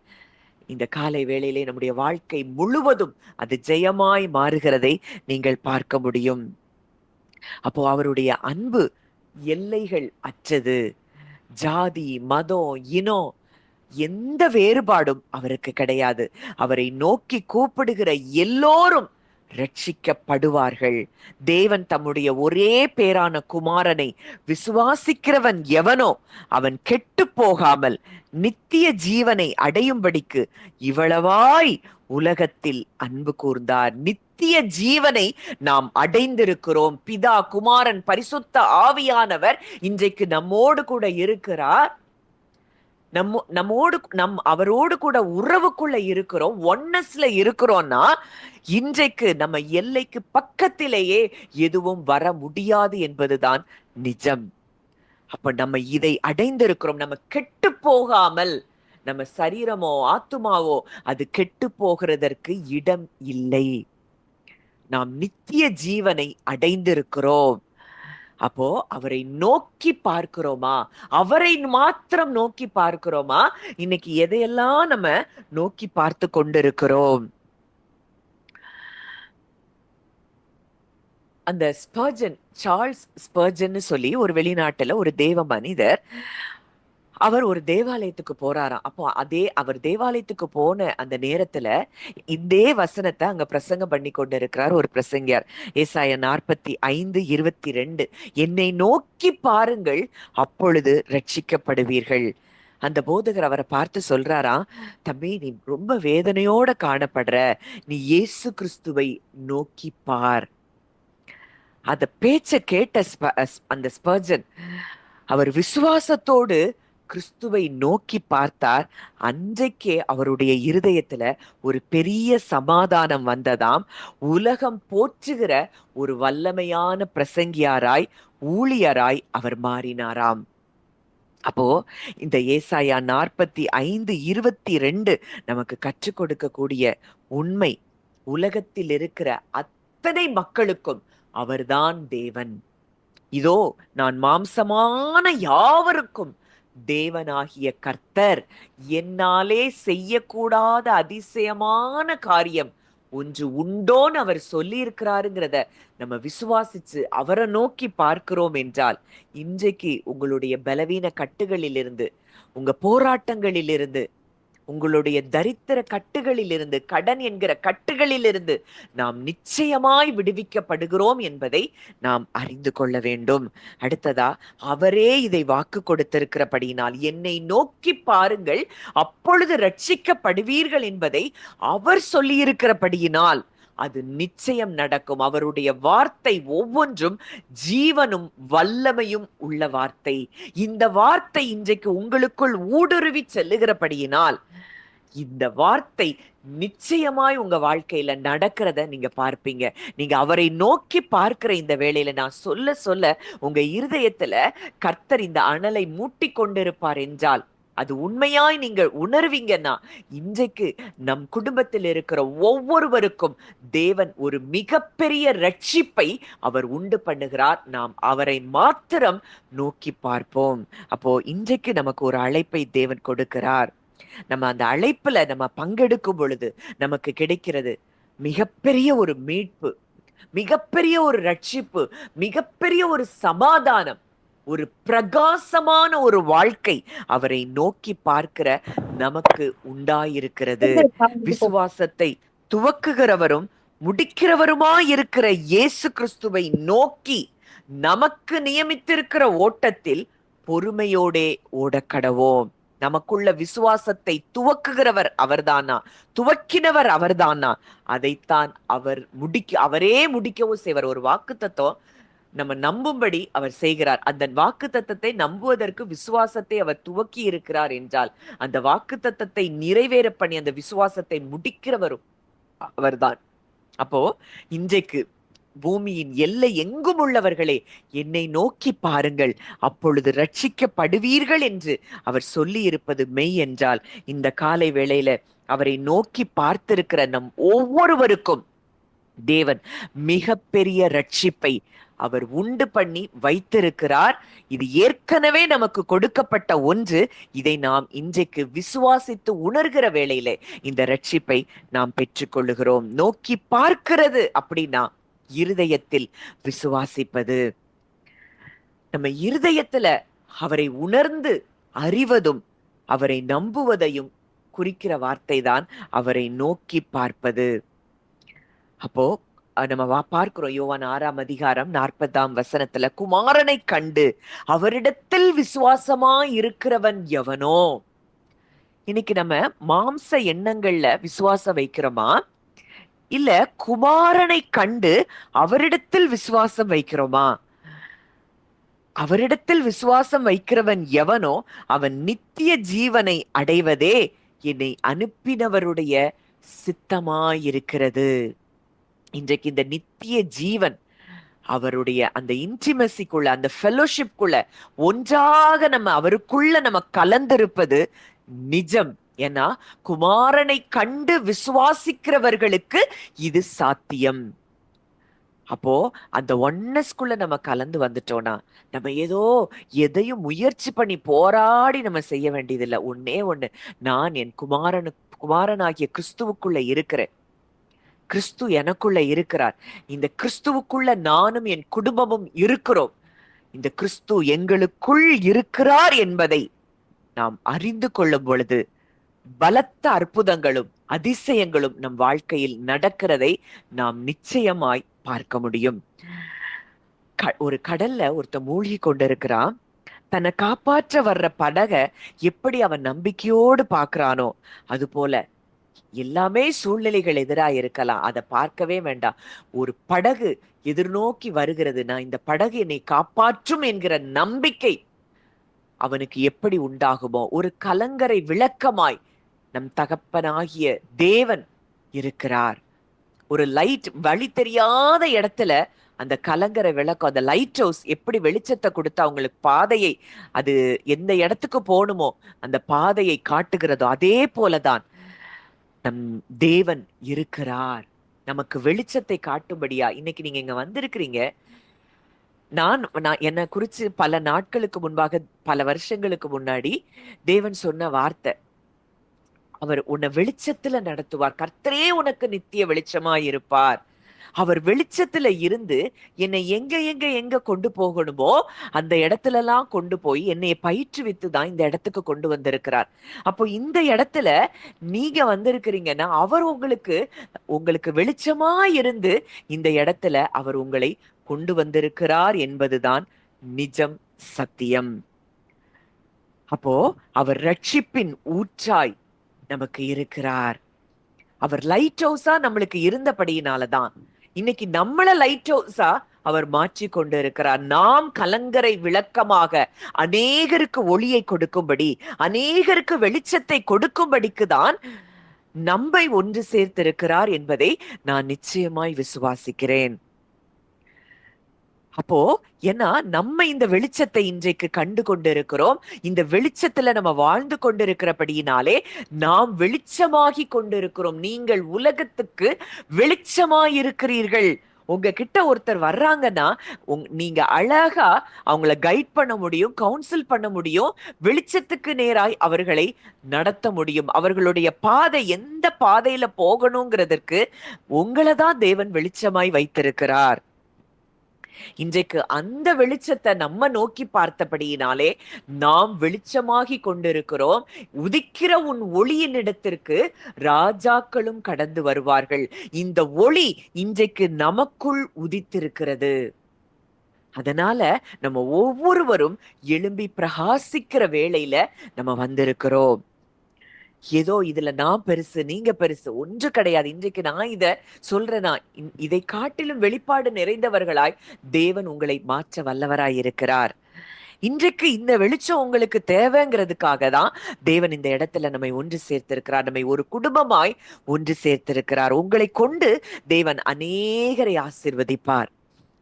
A: இந்த காலை வேளையிலே நம்முடைய வாழ்க்கை முழுவதும் அது ஜெயமாய் மாறுகிறதை நீங்கள் பார்க்க முடியும். அப்போ அவருடைய அன்பு எல்லைகள் அற்றது. ஜாதி, மதம், இனம் எந்த வேறுபாடும் அவருக்கு கிடையாது. அவரை நோக்கி கூப்பிடுகிற எல்லோரும் ரட்சிக்கப்படுவார்கள். தேவன் தம்முடைய ஒரே பேரான குமாரனை விசுவாசிக்கிறவன் எவனோ அவன் கெட்டு போகாமல் நித்திய ஜீவனை அடையும்படிக்கு இவ்வளவாய் உலகத்தில் அன்பு கூர்ந்தார். நித்திய ஜீவனை நாம் அடைந்திருக்கிறோம். பிதா, குமாரன், பரிசுத்த ஆவியானவர் இன்றைக்கு நம்மோடு கூட இருக்கிறார். அவரோடு கூட உறவுக்குள்ள இருக்கிறோம், ஒன்னஸ்ல இருக்கிறோம்னா இன்றைக்கு நம்ம எல்லைக்கு பக்கத்திலேயே எதுவும் வர முடியாது என்பதுதான் நிஜம். அப்ப நம்ம இதை அடைந்திருக்கிறோம். நம்ம கெட்டு போகாமல், நம்ம சரீரமோ ஆத்துமாவோ அது கெட்டு போகிறதற்கு இடம் இல்லை. நாம் நித்திய ஜீவனை அடைந்திருக்கிறோம். அப்போ அவரை நோக்கி பார்க்கிறோமா? அவரை மாத்திரம் நோக்கி பார்க்கிறோமா? இன்னைக்கு எதையெல்லாம் நம்ம நோக்கி பார்த்து கொண்டிருக்கிறோம்? அந்த ஸ்பர்ஜன், சார்ல்ஸ் ஸ்பர்ஜன் சொல்லி ஒரு வெளிநாட்டுல ஒரு தேவ மனிதர், அவர் ஒரு தேவாலயத்துக்கு போறாராம். அப்போ அவர் தேவாலயத்துக்கு போன அந்த நேரத்துல இதே வசனத்தை அங்க பிரசங்கம் பண்ணி கொண்டு இருக்கிறார் ஒரு பிரசங்கியார். ஏசாயா 45:22, என்னை நோக்கி பாருங்கள், அப்பொழுது ரட்சிக்கப்படுவீர்கள். அந்த போதகர் அவரை பார்த்து சொல்றாராம், தம்பி நீ ரொம்ப வேதனையோட காணப்படுற, நீ இயேசு கிறிஸ்துவை நோக்கி பார். அந்த பேச்ச கேட்ட அந்த ஸ்பர்ஜன் அவர் விசுவாசத்தோடு கிறிஸ்துவை நோக்கி பார்த்தார். அன்றைக்கே அவருடைய இருதயத்துல ஒரு பெரிய சமாதானம் வந்ததாம். உலகம் போற்றுகிற ஒரு வல்லமையான பிரசங்கியாராய், ஊழியராய் அவர் மாறினாராம். அப்போ இந்த ஏசாயா 45:22 நமக்கு கற்றுக் கொடுக்கக்கூடிய உண்மை, உலகத்தில் இருக்கிற அத்தனை மக்களுக்கும் அவர்தான் தேவன். இதோ நான் மாம்சமான யாவருக்கும் தேவனாகிய கர்த்தர், என்னாலே செய்யக்கூடாத அதிசயமான காரியம் ஒன்று உண்டோன்னு அவர் சொல்லி இருக்கிறாருங்கிறத நம்ம விசுவாசிச்சு அவரை நோக்கி பார்க்கிறோம் என்றால், இன்றைக்கு உங்களுடைய பலவீன கட்டுகளிலிருந்து, உங்க போராட்டங்களிலிருந்து, உங்களுடைய தரித்திர கட்டுகளிலிருந்து, கடன் என்கிற கட்டுகளிலிருந்து நாம் நிச்சயமாய் விடுவிக்கப்படுகிறோம் என்பதை நாம் அறிந்து கொள்ள வேண்டும். அடுத்ததா, அவரே இதை வாக்கு கொடுத்திருக்கிறபடியினால், என்னை நோக்கி பாருங்கள் அப்பொழுது ரட்சிக்கப்படுவீர்கள் என்பதை அவர் சொல்லியிருக்கிறபடியினால் அது நிச்சயம் நடக்கும். அவருடைய வார்த்தை ஒவ்வொன்றும் ஜீவனும் வல்லமையும் உள்ள வார்த்தை. இந்த வார்த்தை இன்றைக்கு உங்களுக்குள் ஊடுருவி செல்லுகிறபடியினால் இந்த வார்த்தை நிச்சயமாய் உங்க வாழ்க்கையில நடக்கிறத நீங்க பார்ப்பீங்க. நீங்க அவரை நோக்கி பார்க்கிற இந்த வேளையில நான் சொல்ல சொல்ல உங்க இருதயத்துல கர்த்தர் இந்த அனலை மூட்டி கொண்டிருப்பார் என்றால், அது உண்மையாய் நீங்கள் உணர்வீங்கன்னா, இன்றைக்கு நம் குடும்பத்தில் இருக்கிற ஒவ்வொருவருக்கும் தேவன் ஒரு மிகப்பெரிய ரட்சிப்பை அவர் உண்டு பண்ணுகிறார். நாம் அவரை மாத்திரம் நோக்கி பார்ப்போம். அப்போ இன்றைக்கு நமக்கு ஒரு அழைப்பை தேவன் கொடுக்கிறார். நம்ம அந்த அழைப்புல நம்ம பங்கெடுக்கும் பொழுது நமக்கு கிடைக்கிறது மிகப்பெரிய ஒரு மீட்பு, மிகப்பெரிய ஒரு ரட்சிப்பு, மிகப்பெரிய ஒரு சமாதானம், ஒரு பிரகாசமான ஒரு வாழ்க்கை அவரை நோக்கி பார்க்கிற நமக்கு உண்டாயிருக்கிறது. விசுவாசத்தை துவக்குகிறவரும் முடிக்கிறவருமாயிருக்கிற இயேசு கிறிஸ்துவை நோக்கி நமக்கு நியமித்திருக்கிற ஓட்டத்தில் பொறுமையோடே ஓடக்கடவோம். நமக்குள்ள விசுவாசத்தை துவக்குகிறவர் அவர்தானா, துவக்கினவர் அவர்தானா, அதைத்தான் அவரே முடிக்கவும் செய்வார். ஒரு வாக்குத்தத்தம் நம்ம நம்பும்படி அவர் செய்கிறார். அந்த வாக்குத்தத்தத்தை நம்புவதற்கு விசுவாசத்தை அவர் துவக்கி இருக்கிறார் என்றால், அந்த வாக்குத்தத்தத்தை நிறைவேற பண்ணி அந்த விசுவாசத்தை முடிக்கிறவரும் அவர்தான். அப்போ இன்றைக்கு பூமியின் எல்லை எங்கும் உள்ளவர்களே, என்னை நோக்கி பாருங்கள் அப்பொழுது ரட்சிக்கப்படுவீர்கள் என்று அவர் சொல்லி இருப்பது மெய் என்றால், இந்த காலை வேளையில அவரை நோக்கி பார்த்திருக்கிற நம் ஒவ்வொருவருக்கும் தேவன் மிகப்பெரிய ரட்சிப்பை அவர் உண்டு பண்ணி வைத்திருக்கிறார். இது ஏற்கனவே நமக்கு கொடுக்கப்பட்ட ஒன்று. இதை நாம் இன்றைக்கு விசுவாசித்து உணர்கிற வேளையில இந்த ரட்சிப்பை நாம் பெற்றுக்கொள்ளுகிறோம். நோக்கி பார்க்கிறது அப்படின்னா இருதயத்தில் விசுவாசிப்பது. நம்ம இருதயத்துல அவரை உணர்ந்து அறிவதும் அவரை நம்புவதையும் குறிக்கிற வார்த்தை தான் அவரை நோக்கி பார்ப்பது. அப்போ நம்ம பார்க்கிறோம் யோவான் 6ஆம் அதிகாரம் 40ஆம் வசனத்துல, குமாரனை கண்டு அவரிடத்தில் விசுவாசமா இருக்கிறவன் எவனோ. இன்னைக்கு நம்ம மாம்ச எண்ணங்கள்ல விசுவாசம் வைக்கிறோமா, இல்ல குமாரனை கண்டு அவரிடத்தில் விசுவாசம் வைக்கிறோமா? அவரிடத்தில் விசுவாசம் வைக்கிறவன் எவனோ அவன் நித்திய ஜீவனை அடைவதே என்னை அனுப்பினவருடைய சித்தமாயிருக்கிறது. இன்றைக்கு இந்த நித்திய ஜீவன் அவருடைய அந்த இன்டிமெசிக்குள்ள, அந்த ஃபெலோஷிப்குள்ள ஒன்றாக நம்ம அவருக்குள்ள நம்ம கலந்திருப்பது நிஜம். ஏன்னா குமாரனை கண்டு விசுவாசிக்கிறவர்களுக்கு இது சாத்தியம். அப்போ அந்த ஒன்னஸ்குள்ள நம்ம கலந்து வந்துட்டோம்னா நம்ம ஏதோ எதையும் முயற்சி பண்ணி போராடி நம்ம செய்ய வேண்டியதில்லை. ஒன்னே ஒண்ணு, நான் என் குமாரனாகிய கிறிஸ்துவுக்குள்ள இருக்கிறேன், கிறிஸ்து எனக்குள்ள இருக்கிறார், இந்த கிறிஸ்துவுக்குள்ள நானும் என் குடும்பமும் இருக்கிறோம், இந்த கிறிஸ்து எங்களுக்குள் இருக்கிறார் என்பதை நாம் அறிந்து கொள்ளும் பொழுது பலத்த அற்புதங்களும் அதிசயங்களும் நம் வாழ்க்கையில் நடக்கிறதை நாம் நிச்சயமாய் பார்க்க முடியும். ஒரு கடல்ல ஒருத்த மூழ்கி கொண்டிருக்கிறான். தன்னை காப்பாற்ற வர்ற படக எப்படி அவன் நம்பிக்கையோடு பாக்குறானோ அது போல எல்லாமே சூழ்நிலைகள் எதிரா இருக்கலாம், அதை பார்க்கவே வேண்டாம். ஒரு படகு எதிர்நோக்கி வருகிறதுனா இந்த படகு என்னை காப்பாற்றும் என்கிற நம்பிக்கை அவனுக்கு எப்படி உண்டாகுமோ, ஒரு கலங்கரை விளக்கமாய் நம் தகப்பனாகிய தேவன் இருக்கிறார். ஒரு லைட், வழி தெரியாத இடத்துல அந்த கலங்கரை விளக்கம், அந்த லைட் ஹவுஸ் எப்படி வெளிச்சத்தை கொடுத்து அவங்களுக்கு பாதையை, அது எந்த இடத்துக்கு போகணுமோ அந்த பாதையை காட்டுகிறதோ அதே போலதான் நம் தேவன் இருக்கிறார், நமக்கு வெளிச்சத்தை காட்டும்படியா. இன்னைக்கு நீங்க இங்க வந்திருக்கிறீங்க. நான் என்னை குறிச்சு பல நாட்களுக்கு முன்பாக, பல வருஷங்களுக்கு முன்னாடி தேவன் சொன்ன வார்த்தை, அவர் உன்னை வெளிச்சத்துல நடத்துவார், கர்த்தரே உனக்கு நித்திய வெளிச்சமாய் இருப்பார். அவர் வெளிச்சத்துல இருந்து என்னை எங்க எங்க எங்க கொண்டு போகணுமோ அந்த இடத்துல எல்லாம் கொண்டு போய் என்னைய பயிற்றுவித்து தான் இந்த இடத்துக்கு கொண்டு வந்திருக்கிறார். அப்போ இந்த இடத்துல நீங்க வந்திருக்கிறீங்கன்னா அவர் உங்களுக்கு வெளிச்சமா இருந்து இந்த இடத்துல அவர் உங்களை கொண்டு வந்திருக்கிறார் என்பதுதான் நிஜம், சத்தியம். அப்போ அவர் ரட்சிப்பின் ஊற்றாய் நமக்கு இருக்கிறார். அவர் லைட் ஹவுஸா நம்மளுக்கு இருந்தபடியினாலதான் இன்னைக்கு நம்மள லைட் ஹவுஸா அவர் மாற்றி கொண்டு இருக்கிறார். நாம் கலங்கரை விளக்கமாக அநேகருக்கு ஒளியை கொடுக்கும்படி, அநேகருக்கு வெளிச்சத்தை கொடுக்கும்படிக்கு தான் நம்மை ஒன்று சேர்த்திருக்கிறார் என்பதை நான் நிச்சயமாய் விசுவாசிக்கிறேன். அப்போ ஏன்னா நம்ம இந்த வெளிச்சத்தை இன்றைக்கு கண்டு கொண்டிருக்கிறோம், இந்த வெளிச்சத்துல நம்ம வாழ்ந்து கொண்டிருக்கிறபடியினாலே நாம் வெளிச்சமாகி கொண்டிருக்கிறோம். நீங்கள் உலகத்துக்கு வெளிச்சமாயிருக்கிறீர்கள். உங்ககிட்ட ஒருத்தர் வர்றாங்கன்னா நீங்க அழகா அவங்கள கைட் பண்ண முடியும், கவுன்சில் பண்ண முடியும், வெளிச்சத்துக்கு நேராய் அவர்களை நடத்த முடியும். அவர்களுடைய பாதை எந்த பாதையில போகணுங்கிறதற்கு உங்களை தான் தேவன் வெளிச்சமாய் வைத்திருக்கிறார். இன்றைக்கு அந்த வெளிச்சத்தை நம்ம நோக்கி பார்த்தபடியினாலே நாம் வெளிச்சமாகி கொண்டிருக்கிறோம். உதிக்கிற உன் ஒளியின் இடத்திற்கு ராஜாக்களும் கடந்து வருவார்கள். இந்த ஒளி இன்றைக்கு நமக்குள் உதித்திருக்கிறது. அதனால நம்ம ஒவ்வொருவரும் எழும்பி பிரகாசிக்கிற வேளையில நம்ம வந்திருக்கிறோம். ஏதோ இதுல நான் பெருசு நீங்க பெருசு ஒன்று கிடையாது. இன்றைக்கு நான் இத சொல்றேனா, இதை காட்டிலும் வெளிப்பாடு நிறைந்தவர்களாய் தேவன் உங்களை மாற்ற வல்லவராய் இருக்கிறார். இன்றைக்கு இந்த வெளிச்சம் உங்களுக்கு தேவைங்கிறதுக்காக தான் தேவன் இந்த இடத்துல நம்மை ஒன்று சேர்த்திருக்கிறார், நம்மை ஒரு குடும்பமாய் ஒன்று சேர்த்திருக்கிறார். உங்களை கொண்டு தேவன் அநேகரை ஆசீர்வதிப்பார்.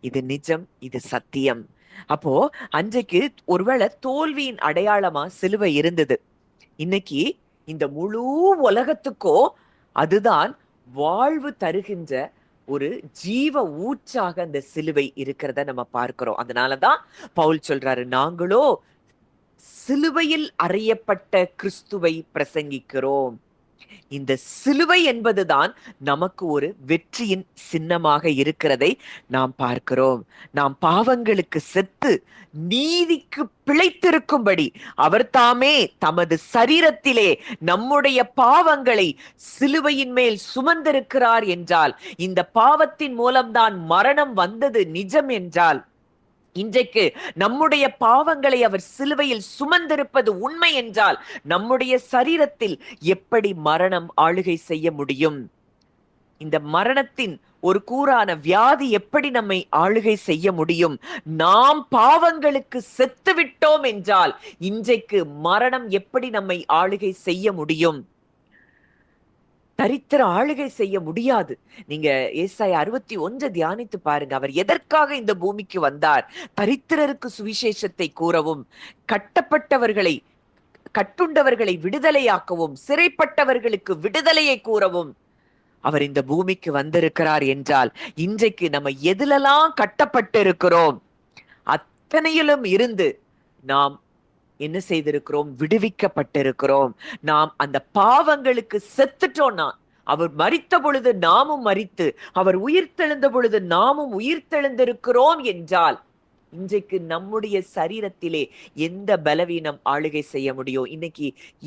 A: இது நிஜம், இது சத்தியம். அப்போ அன்றைக்கு ஒருவேளை தோல்வியின் அடையாளமா சிலுவை இருந்தது. இன்னைக்கு இந்த முழு உலகத்துக்கோ அதுதான் வாழ்வு தருகின்ற ஒரு ஜீவ ஊற்றாக அந்த சிலுவை இருக்கிறத நம்ம பார்க்கிறோம். அதனாலதான் பவுல் சொல்றாரு, நாங்களோ சிலுவையில் அறையப்பட்ட கிறிஸ்துவை பிரசங்கிக்கிறோம். இந்த சிலுவை என்பதுதான் நமக்கு ஒரு வெற்றியின் சின்னமாக இருக்கிறதை நாம் பார்க்கிறோம். நாம் பாவங்களுக்கு செத்து நீதிக்கு பிழைத்திருக்கும்படி அவர் தாமே தமது சரீரத்திலே நம்முடைய பாவங்களை சிலுவையின் மேல் சுமந்திருக்கிறார் என்றால், இந்த பாவத்தின் மூலம்தான் மரணம் வந்தது நிஜம் என்றால், இன்றைக்கு நம்முடைய பாவங்களை அவர் சிலுவையில் சுமந்திருப்பது உண்மை என்றால், நம்முடைய சரீரத்தில் எப்படி மரணம் ஆளுகை செய்ய முடியும்? இந்த மரணத்தின் ஒரு கூறான வியாதி எப்படி நம்மை ஆளுகை செய்ய முடியும்? நாம் பாவங்களுக்கு செத்து விட்டோம் என்றால் இன்றைக்கு மரணம் எப்படி நம்மை ஆளுகை செய்ய முடியும்? தரித்திர ஆளுகை செய்ய முடியாது. நீங்க ஏசாயா 61 தியானித்து பாருங்க. அவர் எதற்காக இந்த பூமிக்கு வந்தார்? தரித்திரருக்கு சுவிசேஷத்தை கூறவும், கட்டப்பட்டவர்களை கட்டுண்டவர்களை விடுதலையாக்கவும், சிறைப்பட்டவர்களுக்கு விடுதலையை கூறவும் அவர் இந்த பூமிக்கு வந்திருக்கிறார் என்றால், இன்றைக்கு நம்ம எதுலெல்லாம் கட்டப்பட்டு இருக்கிறோம் அத்தனையிலும் இருந்து நாம் என்ன செய்திருக்கிறோம்? விடுவிக்கப்பட்டிருக்கிறோம். நாம் அந்த பாவங்களுக்கு செத்துட்டோம்னா, அவர் மரித்த பொழுது நாமும் மரித்து, அவர் உயிர்த்தெழுந்த பொழுது நாமும் உயிர்த்தெழுந்திருக்கிறோம் என்றால், இன்றைக்கு நம்முடைய சரீரத்திலே எந்த பலவீனம் ஆளுகை செய்ய முடியும்? இன்னைக்கு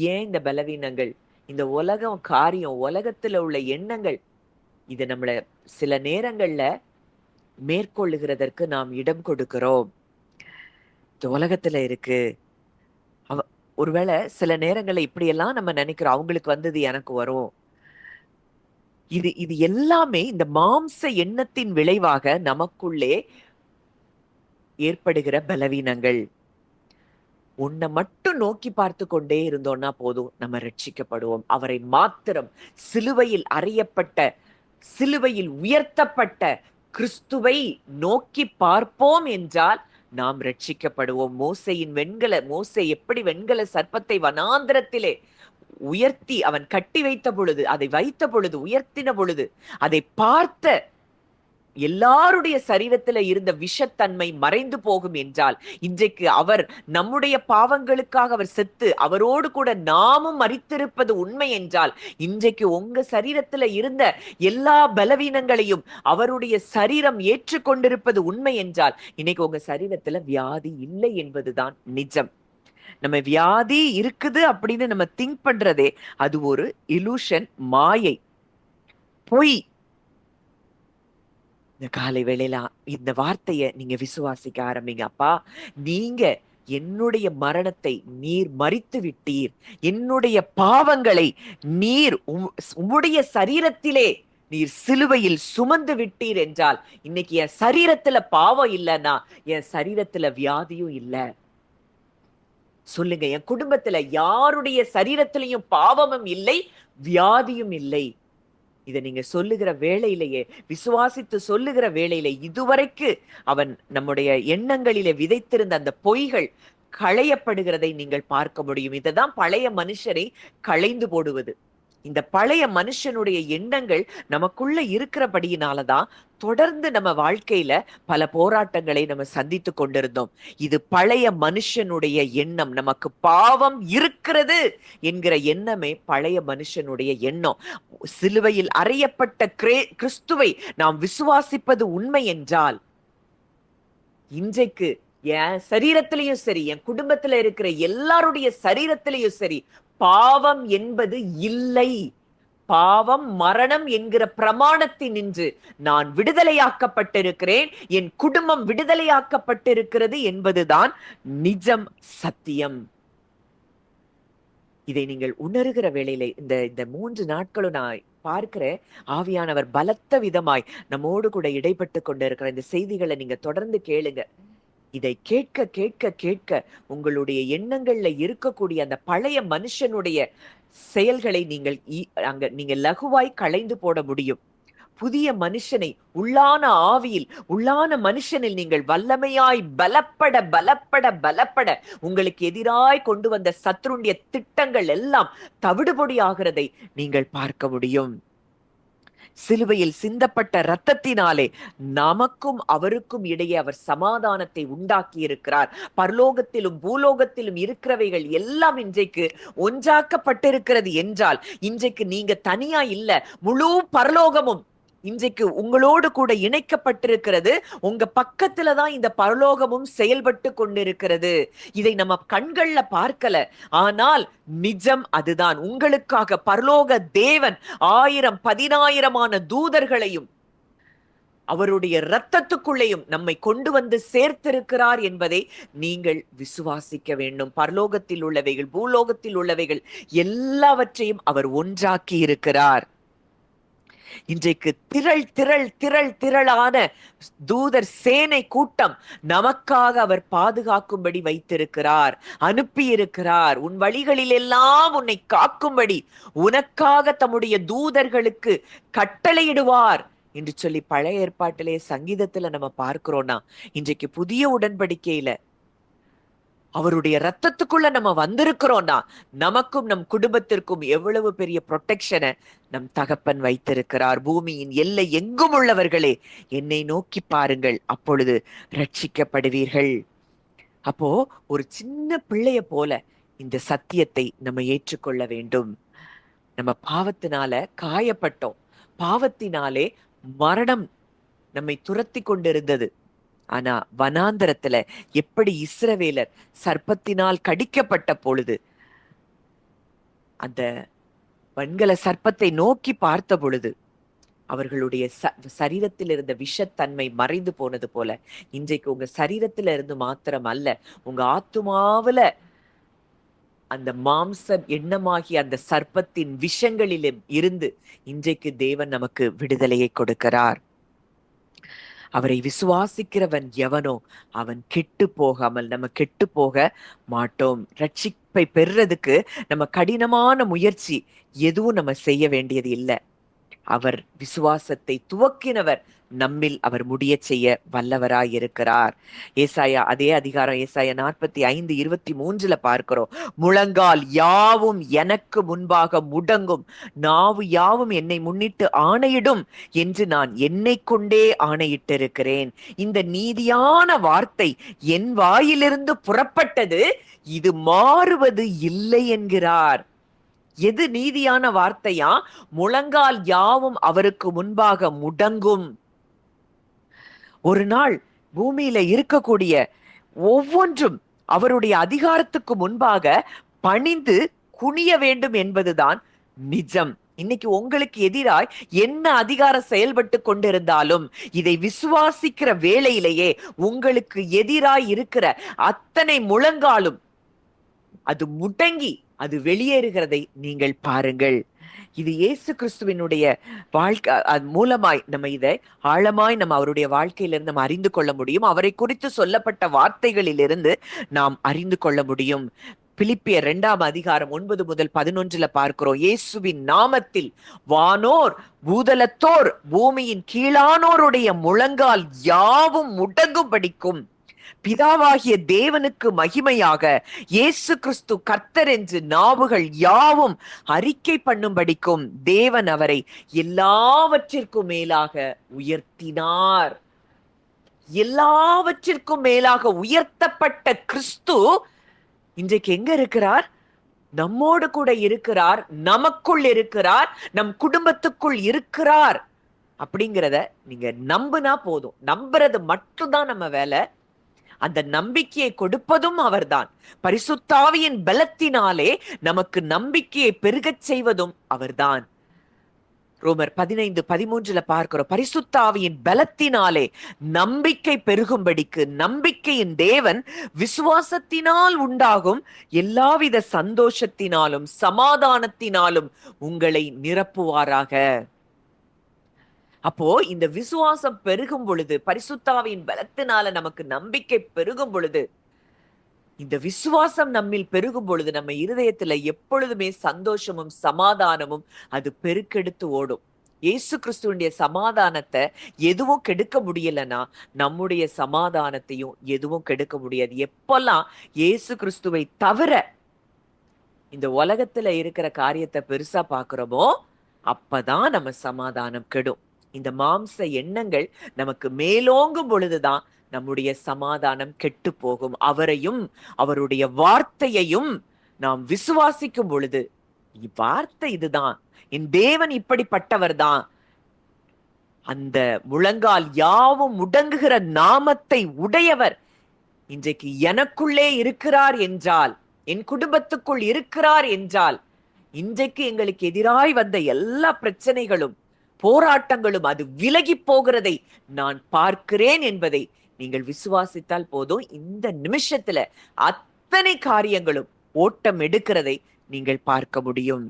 A: ஏன் இந்த பலவீனங்கள்? இந்த உலகம் காரியம், உலகத்துல உள்ள எண்ணங்கள், இது நம்மள சில நேரங்கள்ல மேற்கொள்ளுகிறதற்கு நாம் இடம் கொடுக்கிறோம். இந்த உலகத்துல இருக்கு. ஒருவேளை சில நேரங்கள்ல இப்படியெல்லாம் நம்ம நினைக்கிறோம், அவங்களுக்கு வந்தது எனக்கு வரும். இது எல்லாமே இந்த மாம்ச எண்ணத்தின் விளைவாக நமக்குள்ளே ஏற்படுகிற பலவீனங்கள். உன்னை மட்டும் நோக்கி பார்த்து கொண்டே இருந்தோம்னா போதும், நம்ம ரட்சிக்கப்படுவோம். அவரை மாத்திரம், சிலுவையில் அறையப்பட்ட, சிலுவையில் உயர்த்தப்பட்ட கிறிஸ்துவை நோக்கி பார்ப்போம் என்றால் நாம் ரட்சிக்கப்படுவோம். மோசே எப்படி வெண்கல சர்ப்பத்தை வனாந்திரத்திலே உயர்த்தி அவன் கட்டி வைத்த பொழுது, அதை வைத்த பொழுது, உயர்த்தின பொழுது, அதை பார்த்த எல்லாருடைய சரீரத்துல இருந்த விஷத்தன்மை மறைந்து போகும் என்றால், இன்றைக்கு அவர் நம்முடைய பாவங்களுக்காக அவர் செத்து அவரோடு கூட நாமும் மரித்திருப்பது உண்மை என்றால், இன்றைக்கு உங்க சரீரத்துல இருந்த எல்லா பலவீனங்களையும் அவருடைய சரீரம் ஏற்றுக்கொண்டிருப்பது உண்மை என்றால், இன்னைக்கு உங்க சரீரத்துல வியாதி இல்லை என்பதுதான் நிஜம். நம்ம வியாதி இருக்குது அப்படின்னு நம்ம திங்க் பண்றதே அது ஒரு இலூஷன், மாயை, பொய். இந்த காலை வேளையில இந்த வார்த்தைய நீங்க விசுவாசிக்க ஆரம்பிங்க. அப்பா, நீங்க என்னுடைய மரணத்தை நீர் மரித்து விட்டீர், என்னுடைய பாவங்களை நீர் உம்முடைய சரீரத்திலே நீர் சிலுவையில் சுமந்து விட்டீர் என்றால், இன்னைக்கு என் சரீரத்துல பாவம் இல்லைன்னா என் சரீரத்துல வியாதியும் இல்லை. சொல்லுங்க, என் குடும்பத்துல யாருடைய சரீரத்திலையும் பாவமும் இல்லை, வியாதியும் இல்லை. இதை நீங்க சொல்லுகிற வேளையிலேயே, விசுவாசித்து சொல்லுகிற வேளையிலே, இதுவரைக்கு அவன் நம்முடைய எண்ணங்களிலே விதைத்திருந்த அந்த பொய்கள் களையப்படுகிறதை நீங்கள் பார்க்க முடியும். இதுதான் பழைய மனுஷரை களைந்து போடுவது. இந்த பழைய மனுஷனுடைய எண்ணங்கள் நமக்குள்ள இருக்கிறபடியினாலதான் தொடர்ந்து நம்ம வாழ்க்கையில பல போராட்டங்களை நம்ம சந்தித்து கொண்டிருந்தோம். இது பழைய மனுஷனுடைய எண்ணம். நமக்கு பாவம் இருக்கிறது என்கிற எண்ணமே பழைய மனுஷனுடைய எண்ணம். சிலுவையில் அறையப்பட்ட கிறிஸ்துவை நாம் விசுவாசிப்பது உண்மை என்றால், இன்றைக்கு என் சரீரத்திலையும் சரி, என் குடும்பத்துல இருக்கிற எல்லாருடைய சரீரத்திலையும் சரி, பாவம் என்பது இல்லை. பாவம், மரணம் என்கிற பிரமாணத்தினின்று நான் விடுதலையாக்கப்பட்டிருக்கிறேன், என் குடும்பம் விடுதலையாக்கப்பட்டிருக்கிறது என்பதுதான் நிஜம், சத்தியம். இதை நீங்கள் உணர்கிற வேளையிலே இந்த 3 நாட்களும் நான் பார்க்கிற ஆவியானவர் பலத்த விதமாய் நம்மோடு கூட இடைப்பட்டு கொண்டிருக்கிற இந்த செய்திகளை நீங்க தொடர்ந்து கேளுங்க. இதை கேட்க கேட்க கேட்க உங்களுடைய எண்ணங்கள்ல இருக்கக்கூடிய அந்த பழைய மனுஷனுடைய செயல்களை நீங்க லகுவாய் களைந்து போட முடியும். புதிய மனுஷனை, உள்ளான ஆவியில், உள்ளான மனுஷனில் நீங்கள் வல்லமையாய் பலப்பட பலப்பட பலப்பட உங்களுக்கு எதிராய் கொண்டு வந்த சத்ருடைய திட்டங்கள் எல்லாம் தவிடுபொடி ஆகிறதை நீங்கள் பார்க்க முடியும். சிலுவையில் சிந்தப்பட்ட இரத்தத்தினாலே நமக்கும் அவருக்கும் இடையே அவர் சமாதானத்தை உண்டாக்கி இருக்கிறார். பரலோகத்திலும் பூலோகத்திலும் இருக்கிறவைகள் எல்லாம் இன்றைக்கு ஒன்றாக்கப்பட்டிருக்கிறது என்றால், இன்றைக்கு நீங்க தனியா இல்ல, முழு பரலோகமும் இன்றைக்கு உங்களோடு கூட இணைக்கப்பட்டிருக்கிறது. உங்க பக்கத்துலதான் இந்த பரலோகமும் செயல்பட்டு கொண்டிருக்கிறது. இதை நம்ம கண்கள்ல பார்க்கல, ஆனால் நிஜம் அதுதான். உங்களுக்காக பரலோக தேவன் 1000 10,000 தூதர்களையும் அவருடைய இரத்தத்துக்குள்ளேயும் நம்மை கொண்டு வந்து சேர்த்திருக்கிறார் என்பதை நீங்கள் விசுவாசிக்க வேண்டும். பரலோகத்தில் உள்ளவைகள், பூலோகத்தில் உள்ளவைகள் எல்லாவற்றையும் அவர் ஒன்றாக்கி இருக்கிறார். இன்றைக்கு திரள் திரள் திரள் திரளான தூதர் சேனை கூட்டம் நமக்காக அவர் பாதுகாக்கும்படி வைத்திருக்கிறார், அனுப்பியிருக்கிறார். உன் வழிகளில் எல்லாம் உன்னை காக்கும்படி உனக்காக தம்முடைய தூதர்களுக்கு கட்டளையிடுவார் என்று சொல்லி பழைய ஏற்பாட்டிலே சங்கீதத்துல நம்ம பார்க்கிறோம்னா, இன்றைக்கு புதிய உடன்படிக்கையில அவருடைய ரத்தத்துக்குள்ள நம்ம வந்திருக்கிறோம்னா, நமக்கும் நம் குடும்பத்திற்கும் எவ்வளவு பெரிய ப்ரொடெக்ஷனை நம் தகப்பன் வைத்திருக்கிறார். பூமியின் எல்லை எங்கும் உள்ளவர்களே, என்னை நோக்கி பாருங்கள், அப்பொழுது ரட்சிக்கப்படுவீர்கள். அப்போ ஒரு சின்ன பிள்ளைய போல இந்த சத்தியத்தை நம்ம ஏற்றுக்கொள்ள வேண்டும். நம்ம பாவத்தினால காயப்பட்டோம், பாவத்தினாலே மரணம் நம்மை துரத்தி கொண்டிருந்தது. ஆனா வனாந்தரத்துல எப்படி இஸ்ரவேலர் சர்ப்பத்தினால் கடிக்கப்பட்ட பொழுது, அந்த வன்கல சர்ப்பத்தை நோக்கி பார்த்த பொழுது அவர்களுடைய சரீரத்தில் இருந்த விஷத்தன்மை மறைந்து போனது போல, இன்றைக்கு உங்க சரீரத்துல இருந்து மாத்திரம் அல்ல, உங்க ஆத்துமாவில அந்த மாம்சம் எண்ணமாகி அந்த சர்ப்பத்தின் விஷங்களிலும் இருந்து இன்றைக்கு தேவன் நமக்கு விடுதலையை கொடுக்கிறார். அவரை விசுவாசிக்கிறவன் எவனோ அவன் கெட்டு போகாமல் நம்ம கெட்டு போக மாட்டோம். ரட்சிப்பை பெறுறதுக்கு நம்ம கடினமான முயற்சி எதுவும் நம்ம செய்ய வேண்டியது இல்லை. அவர் விசுவாசத்தை துவக்கினவர், நம்மில் அவர் முடிய செய்ய வல்லவராய் இருக்கிறார். ஏசாயா அதே அதிகாரம் ஏசாயா 45:23 பார்க்கிறோம். முழங்கால் யாவும் எனக்கு முன்பாக முடங்கும், நாவு யாவும் என்னை முன்னிட்டு ஆணையிடும் என்று நான் என்னை கொண்டே ஆணையிட்டிருக்கிறேன். இந்த நீதியான வார்த்தை என் வாயிலிருந்து புறப்பட்டது, இது மாறுவது இல்லை என்கிறார். எது நீதியான வார்த்தையா? முழங்கால் யாவும் அவருக்கு முன்பாக முடங்கும். ஒரு நாள் பூமியில இருக்கக்கூடிய ஒவ்வொன்றும் அவருடைய அதிகாரத்துக்கு முன்பாக பணிந்து குனிய வேண்டும் என்பதுதான் நிஜம். இன்னைக்கு உங்களுக்கு எதிராய் என்ன அதிகாரம் செயல்பட்டு கொண்டிருந்தாலும், இதை விசுவாசிக்கிற வேளையிலேயே உங்களுக்கு எதிராய் இருக்கிற அத்தனை முழங்காலும் அது முடங்கி அது வெளியேறுகிறதை நீங்கள் பாருங்கள். இது இயேசு கிறிஸ்துவினுடைய வாழ்க்கை மூலமாய் நம்ம இதை ஆழமாய் நம்ம அவருடைய வாழ்க்கையிலிருந்து நம்ம அறிந்து கொள்ள முடியும். அவரை குறித்து சொல்லப்பட்ட வார்த்தைகளிலிருந்து நாம் அறிந்து கொள்ள முடியும். பிலிப்பியர் 2:9-11 பார்க்கிறோம். இயேசுவின் நாமத்தில் வானோர் பூதலத்தோர் பூமியின் கீழானோருடைய முழங்கால் யாவும் முடங்கும்படிக்கும் பிதாவாகிய தேவனுக்கு மகிமையாக இயேசு கிறிஸ்து கர்த்தர் என்று நாவுகள் யாவும் அறிக்கை பண்ணும்படிக்கும் தேவன் அவரை எல்லாவற்றிற்கும் மேலாக உயர்த்தினார். எல்லாவற்றிற்கும் மேலாக உயர்த்தப்பட்ட கிறிஸ்து இன்றைக்கு எங்க இருக்கிறார்? நம்மோடு கூட இருக்கிறார், நமக்குள் இருக்கிறார், நம் குடும்பத்துக்குள் இருக்கிறார். அப்படிங்கிறத நீங்க நம்புனா போதும். நம்புறது மட்டும்தான் நம்ம வேலை. அந்த நம்பிக்கையை கொடுப்பதும் அவர்தான். பரிசுத்த ஆவியின் பலத்தினாலே நமக்கு நம்பிக்கையை பெருகச் செய்வதும் அவர்தான். ரோமர் 15:13 பார்க்கிறோம். பரிசுத்த ஆவியின் பலத்தினாலே நம்பிக்கை பெருகும்படிக்கு நம்பிக்கையின் தேவன் விசுவாசத்தினால் உண்டாகும் எல்லாவித சந்தோஷத்தினாலும் சமாதானத்தினாலும் உங்களை நிரப்புவாராக. அப்போ இந்த விசுவாசம் பெருகும் பொழுது, பரிசுத்த ஆவியின் பலத்தினால நமக்கு நம்பிக்கை பெருகும் பொழுது, இந்த விசுவாசம் நம்மில் பெருகும் பொழுது நம்ம இருதயத்துல எப்பொழுதுமே சந்தோஷமும் சமாதானமும் அது பெருக்கெடுத்து ஓடும். இயேசு கிறிஸ்துவனுடைய சமாதானத்தை எதுவும் கெடுக்க முடியலன்னா நம்முடைய சமாதானத்தையும் எதுவும் கெடுக்க முடியாது. எப்பெல்லாம் இயேசு கிறிஸ்துவை தவிர இந்த உலகத்துல இருக்கிற காரியத்தை பெருசா பாக்குறோமோ அப்பதான் நம்ம சமாதானம் கெடும். இந்த மாம்ச எண்ணங்கள் நமக்கு மேலோங்கும் பொழுதுதான் நம்முடைய சமாதானம் கெட்டு போகும். அவரையும் அவருடைய வார்த்தையையும் நாம் விசுவாசிக்கும் பொழுது, வார்த்தை இதுதான், என் தேவன் இப்படிப்பட்டவர் தான், அந்த முழங்கால் யாவும் முடங்குகிற நாமத்தை உடையவர் இன்றைக்கு எனக்குள்ளே இருக்கிறார் என்றால், என் குடும்பத்துக்குள் இருக்கிறார் என்றால், இன்றைக்கு எங்களுக்கு எதிராய் வந்த எல்லா பிரச்சனைகளும் போராட்டங்களும் அது விலகி போகிறதை நான் பார்க்கிறேன் என்பதை நீங்கள் விசுவாசித்தால் போதும். இந்த நிமிஷத்துல அத்தனை காரியங்களும் ஓட்டம் எடுக்கிறதை நீங்கள் பார்க்க முடியும்.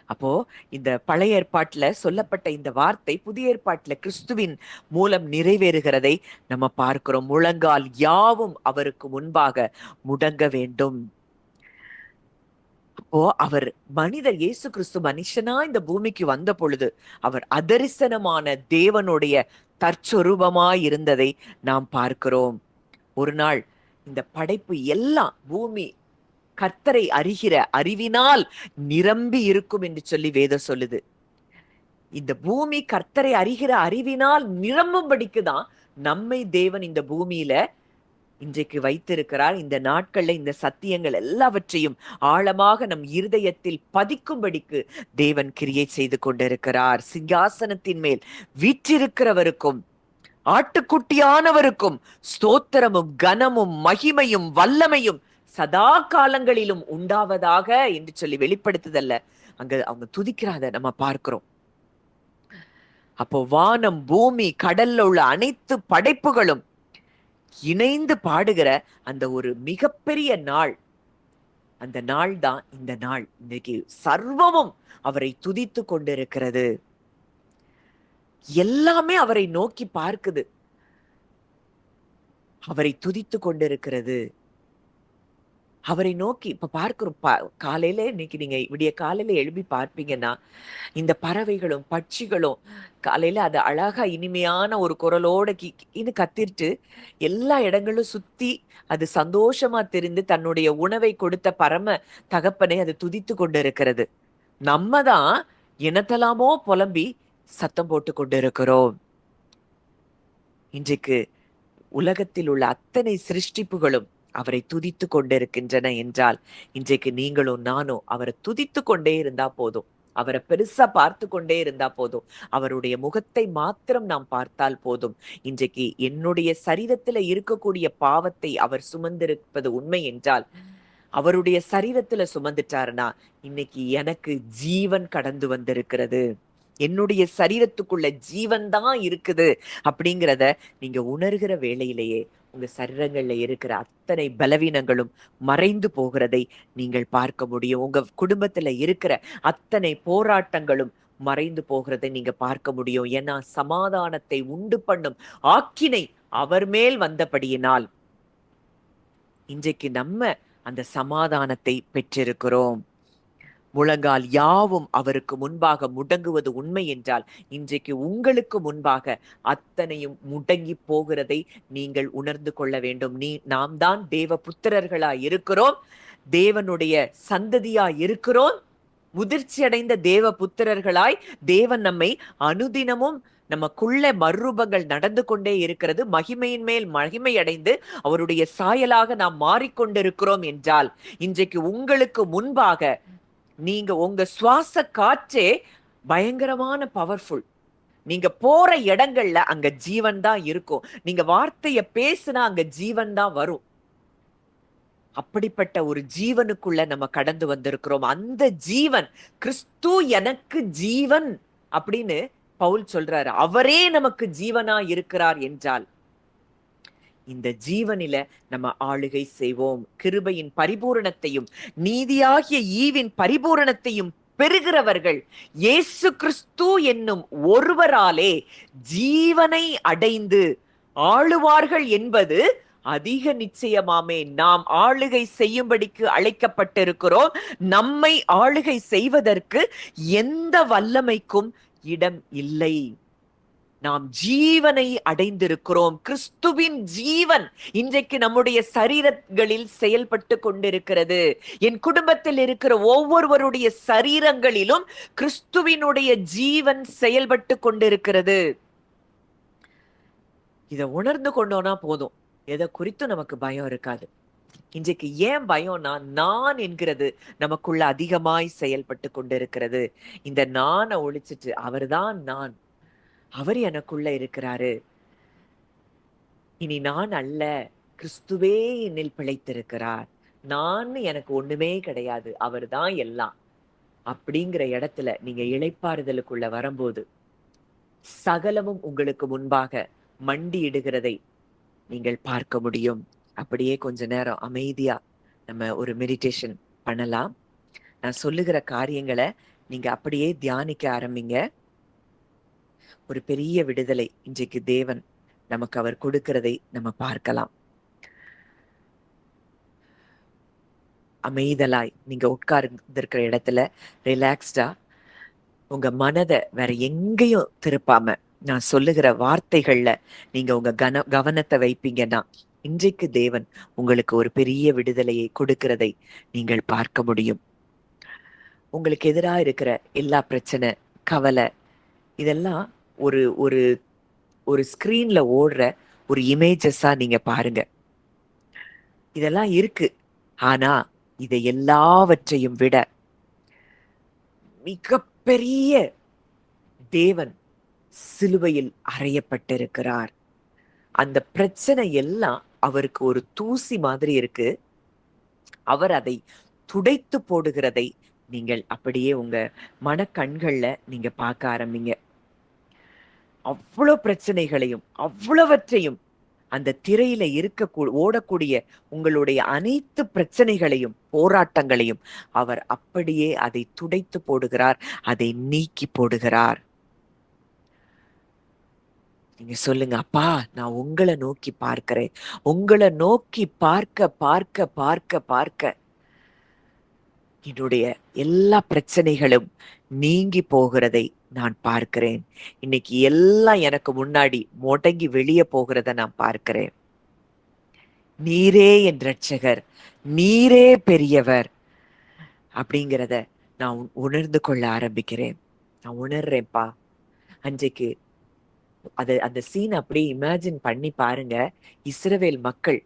A: அப்போ இந்த பழைய ஏற்பாட்டுல சொல்லப்பட்ட இந்த வார்த்தை புதிய ஏற்பாட்டுல கிறிஸ்துவின் மூலம் நிறைவேறுகிறதை நம்ம பார்க்கிறோம். முழங்கால் யாவும் அவருக்கு முன்பாக முடங்க வேண்டும். அப்போ அவர் மனிதர் இயேசு கிறிஸ்து மனுஷனா இந்த பூமிக்கு வந்த பொழுது அவர் அதரிசனமான தேவனுடைய தற்சொரூபமாய் இருந்ததை நாம் பார்க்கிறோம். ஒரு நாள் இந்த படைப்பு எல்லாம் பூமி கர்த்தரை அறிகிற அறிவினால் நிரம்பி இருக்கும் என்று சொல்லி வேதம் சொல்லுது. இந்த பூமி கர்த்தரை அறிகிற அறிவினால் நிரம்பும்படிக்குதான் நம்மை தேவன் இந்த பூமியில இன்றைக்கு வைத்திருக்கிறார். இந்த நாட்கள்ல இந்த சத்தியங்கள் எல்லாவற்றையும் ஆழமாக நம் இருதயத்தில் பதிக்கும்படிக்கு தேவன் கிரியை செய்து கொண்டிருக்கிறார். சிங்காசனத்தின் மேல் வீற்றிருக்கிறவருக்கும் ஆட்டுக்குட்டியானவருக்கும் ஸ்தோத்திரமும் கனமும் மகிமையும் வல்லமையும் சதா காலங்களிலும் உண்டாவதாக என்று சொல்லி வெளிப்படுத்துதல்ல அங்க அவங்க துதிக்கிறத நம்ம பார்க்கிறோம். அப்போ வானம் பூமி கடல்ல உள்ள அனைத்து படைப்புகளும் இணைந்து பாடுகிற அந்த ஒரு மிகப்பெரிய நாள், அந்த நாள் தான் இந்த நாள். இன்னைக்கு சர்வமும் அவரை துதித்து கொண்டிருக்கிறது. எல்லாமே அவரை நோக்கி பார்க்குது, அவரை துதித்து கொண்டிருக்கிறது. அவரை நோக்கி இப்ப பார்க்கிறோம். காலையில இன்னைக்கு நீங்க விடிய காலையில எழுப்பி பார்ப்பீங்கன்னா இந்த பறவைகளும் பட்சிகளும் காலையில அது அழகா இனிமையான ஒரு குரலோட கின்னு கத்திட்டு எல்லா இடங்களும் சுத்தி அது சந்தோஷமா தெரிந்து தன்னுடைய உணவை கொடுத்த பரம தகப்பனை அது துதித்து கொண்டு இருக்கிறது. நம்ம தான் இனத்தலாமோ புலம்பி சத்தம் போட்டு கொண்டு இருக்கிறோம். இன்றைக்கு உலகத்தில் உள்ள அத்தனை சிருஷ்டிப்புகளும் அவரை துதித்து கொண்டிருக்கின்றன என்றால் இன்றைக்கு நீங்களும் நானும் அவரை துதித்து கொண்டே இருந்தா போதும். அவரை பெருசா பார்த்து கொண்டே இருந்தா போதும். அவருடைய முகத்தை மாத்திரம் நாம் பார்த்தால் போதும். இன்றைக்கு என்னுடைய சரீரத்துல இருக்கக்கூடிய பாவத்தை அவர் சுமந்திருப்பது உண்மை என்றால் அவருடைய சரீரத்துல சுமந்துட்டாருன்னா இன்னைக்கு எனக்கு ஜீவன் கடந்து வந்திருக்கிறது. என்னுடைய சரீரத்துக்குள்ள ஜீவன் தான் இருக்குது அப்படிங்கிறத நீங்க உணர்கிற வேளையிலேயே உங்க சரீரங்கள்ல இருக்கிற அத்தனை பலவீனங்களும் மறைந்து போகிறதை நீங்கள் பார்க்க முடியும். உங்க குடும்பத்துல இருக்கிற அத்தனை போராட்டங்களும் மறைந்து போகிறதை நீங்க பார்க்க முடியும். ஏன்னா சமாதானத்தை உண்டு பண்ணும் ஆக்கினை அவர் மேல் வந்தபடியினால் இன்றைக்கு நம்ம அந்த சமாதானத்தை பெற்றிருக்கிறோம். முழங்கால் யாவும் அவருக்கு முன்பாக முடங்குவது உண்மை என்றால் இன்றைக்கு உங்களுக்கு முன்பாக அத்தனையும் முடங்கி போகிறதை நீங்கள் உணர்ந்து கொள்ள வேண்டும். நாம் தான் தேவ புத்திரர்களா இருக்கிறோம், தேவனுடைய சந்ததியா இருக்கிறோம். முதிர்ச்சி அடைந்த தேவ புத்திரர்களாய் தேவன் நம்மை அனுதினமும் நமக்குள்ள மறுரூபங்கள் நடந்து கொண்டே இருக்கிறது. மகிமையின் மேல் மகிமை அடைந்து அவருடைய சாயலாக நாம் மாறிக்கொண்டிருக்கிறோம் என்றால் இன்றைக்கு உங்களுக்கு முன்பாக நீங்க உங்க சுவாச காற்றே பயங்கரமான பவர்ஃபுல். நீங்க போற இடங்கள்ல அங்க ஜீவன் தான் இருக்கும். நீங்க வார்த்தைய பேசுனா அங்க ஜீவன் தான் வரும். அப்படிப்பட்ட ஒரு ஜீவனுக்குள்ள நம்ம கடந்து வந்திருக்கிறோம். அந்த ஜீவன் கிறிஸ்து எனக்கு ஜீவன் அப்படின்னு பவுல் சொல்றாரு. அவரே நமக்கு ஜீவனா இருக்கிறார் என்றால் இந்த ஜீவனில நம்ம ஆளுகை செய்வோம். கிருபையின் பரிபூரணத்தையும் நீதியாகிய ஈவின் பரிபூரணத்தையும் பெறுகிறவர்கள் இயேசு கிறிஸ்து என்னும் ஒருவராலே ஜீவனை அடைந்து ஆளுவார்கள் என்பது அதிக நிச்சயமாமே. நாம் ஆளுகை செய்யும்படிக்கு அழைக்கப்பட்டிருக்கிறோம். நம்மை ஆளுகை செய்வதற்கு எந்த வல்லமைக்கும் இடம் இல்லை. நாம் ஜீவனை அடைந்திருக்கிறோம். கிறிஸ்துவின் ஜீவன் இன்றைக்கு நம்முடைய சரீரங்களில் செயல்பட்டு கொண்டிருக்கிறது. என் குடும்பத்தில் இருக்கிற ஒவ்வொருவருடைய சரீரங்களிலும் கிறிஸ்துவினுடைய ஜீவன் செயல்பட்டு கொண்டிருக்கிறது. இதை உணர்ந்து கொண்டோம்னா போதும், எதை குறித்து நமக்கு பயம் இருக்காது. இன்றைக்கு ஏன் பயம்னா நான் என்கிறது நமக்குள்ள அதிகமாய் செயல்பட்டு கொண்டிருக்கிறது. இந்த நானை ஒழிச்சிட்டு அவர்தான் நான், அவர் எனக்குள்ள இருக்கிறாரு, இனி நான் அல்ல, கிறிஸ்துவே என்னில் பிழைத்திருக்கிறார், நான் எனக்கு ஒண்ணுமே கிடையாது, அவர் தான் எல்லாம் அப்படிங்கிற இடத்துல நீங்க இளைப்பாறுதலுக்குள்ள வரும்போது சகலமும் உங்களுக்கு முன்பாக மண்டியிடுகிறதை நீங்கள் பார்க்க முடியும். அப்படியே கொஞ்ச நேரம் அமைதியா நம்ம ஒரு மெடிடேஷன் பண்ணலாம். நான் சொல்லுகிற காரியங்களை நீங்க அப்படியே தியானிக்க ஆரம்பிங்க. ஒரு பெரிய விடுதலை இன்றைக்கு தேவன் நமக்கு அவர் கொடுக்கிறதை நம்ம பார்க்கலாம். அமைதலாய் நீங்க உட்கார்ந்திருக்கிற இடத்துல ரிலாக்ஸ்டா உங்க மனதை வேற எங்கேயும் திருப்பாம நான் சொல்லுகிற வார்த்தைகள்ல நீங்க உங்க கவனத்தை வைப்பீங்கன்னா இன்றைக்கு தேவன் உங்களுக்கு ஒரு பெரிய விடுதலையை கொடுக்கிறதை நீங்கள் பார்க்க முடியும். உங்களுக்கு எதிராக இருக்கிற எல்லா பிரச்சனை, கவலை இதெல்லாம் ஒரு ஒரு ஒரு ஸ்கிரீன்ல ஓடுற ஒரு இமேஜஸா நீங்க பாருங்க. இதெல்லாம் இருக்கு. ஆனா இதை எல்லாவற்றையும் விட மிகப்பெரிய தேவன் சிலுவையில் அறையப்பட்டிருக்கிறார். அந்த பிரச்சனை எல்லாம் அவருக்கு ஒரு தூசி மாதிரி இருக்கு. அவர் அதை துடைத்து போடுகிறதை நீங்கள் அப்படியே உங்க மனக்கண்கள்ல நீங்க பார்க்க ஆரம்பிங்க. அவ்வளவு பிரச்சனைகளையும் அவ்வளவற்றையும் அந்த திரையில ஓடக்கூடிய உங்களுடைய அனைத்து பிரச்சனைகளையும் போராட்டங்களையும் அவர் அப்படியே அதை துடைத்து போடுகிறார், அதை நீக்கி போடுகிறார். நீங்க சொல்லுங்க, அப்பா நான் உங்களை நோக்கி பார்க்கிறேன். உங்களை நோக்கி பார்க்க பார்க்க பார்க்க பார்க்க என்னுடைய எல்லா பிரச்சனைகளும் நீங்கி போகிறதை நான் பார்க்கிறேன். இன்னைக்கு எல்லாம் எனக்கு முன்னாடி முடங்கி வெளியே போகிறத நான் பார்க்கிறேன். நீரே என் ரட்சகர், நீரே பெரியவர் அப்படிங்கிறத நான் உணர்ந்து கொள்ள ஆரம்பிக்கிறேன். நான் உணர்றேன்ப்பா. அன்றைக்கு அந்த சீன் அப்படியே இமேஜின் பண்ணி பாருங்க. இஸ்ரவேல் மக்கள்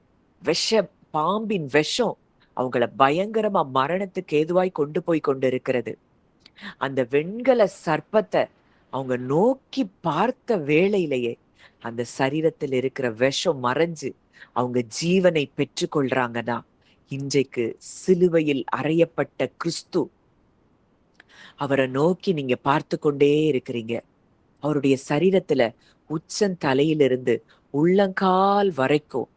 A: பாம்பின் விஷம் அவங்கள பயங்கரமா மரணத்துக்கு ஏதுவாய் கொண்டு போய் கொண்டு இருக்கிறது. அந்த வெண்கல சர்ப்பத்தை அவங்க நோக்கி பார்த்த வேளையிலேயே அந்த சரீரத்தில் இருக்கிற விஷம் மறைஞ்சு அவங்க ஜீவனை பெற்று கொள்றாங்கன்னா இன்றைக்கு சிலுவையில் அறையப்பட்ட கிறிஸ்து அவரை நோக்கி நீங்க பார்த்து கொண்டே இருக்கிறீங்க. அவருடைய சரீரத்துல உச்சந்தலையிலிருந்து உள்ளங்கால் வரைக்கும்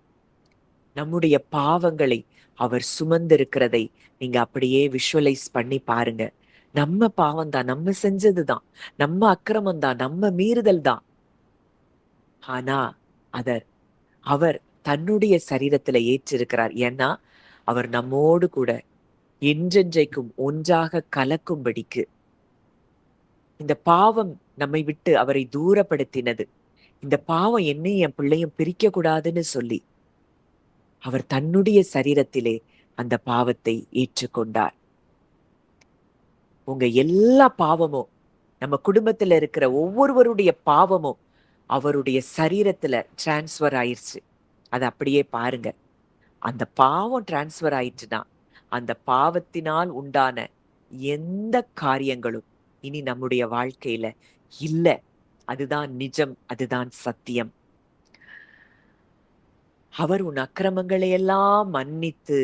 A: நம்முடைய பாவங்களை அவர் சுமந்திருக்கிறதை நீங்க அப்படியே விஷுவலைஸ் பண்ணி பாருங்க. நம்ம பாவம் தான், நம்ம செஞ்சதுதான், நம்ம அக்கிரமம் தான், நம்ம மீறுதல் தான். ஆனா அவர் தன்னுடைய சரீரத்துல ஏற்றிருக்கிறார். ஏன்னா அவர் நம்மோடு கூட என்றென்றைக்கும் ஒன்றாக கலக்கும்படிக்கு. இந்த பாவம் நம்மை விட்டு அவரை தூரப்படுத்தினது. இந்த பாவம் என்னையும் என் பிள்ளையும் பிரிக்க கூடாதுன்னு சொல்லி அவர் தன்னுடைய சரீரத்திலே அந்த பாவத்தை ஏற்றுக்கொண்டார். உங்க எல்லா பாவமும், நம்ம குடும்பத்துல இருக்கிற ஒவ்வொருவருடைய பாவமும் அவருடைய சரீரத்துல டிரான்ஸ்பர் ஆயிடுச்சு. அதை அப்படியே பாருங்க. அந்த பாவம் டிரான்ஸ்பர் ஆயிடுச்சுன்னா அந்த பாவத்தினால் உண்டான எந்த காரியங்களும் இனி நம்முடைய வாழ்க்கையில இல்ல. அதுதான் நிஜம், அதுதான் சத்தியம். அவர் உன் அக்கிரமங்களை எல்லாம் மன்னித்து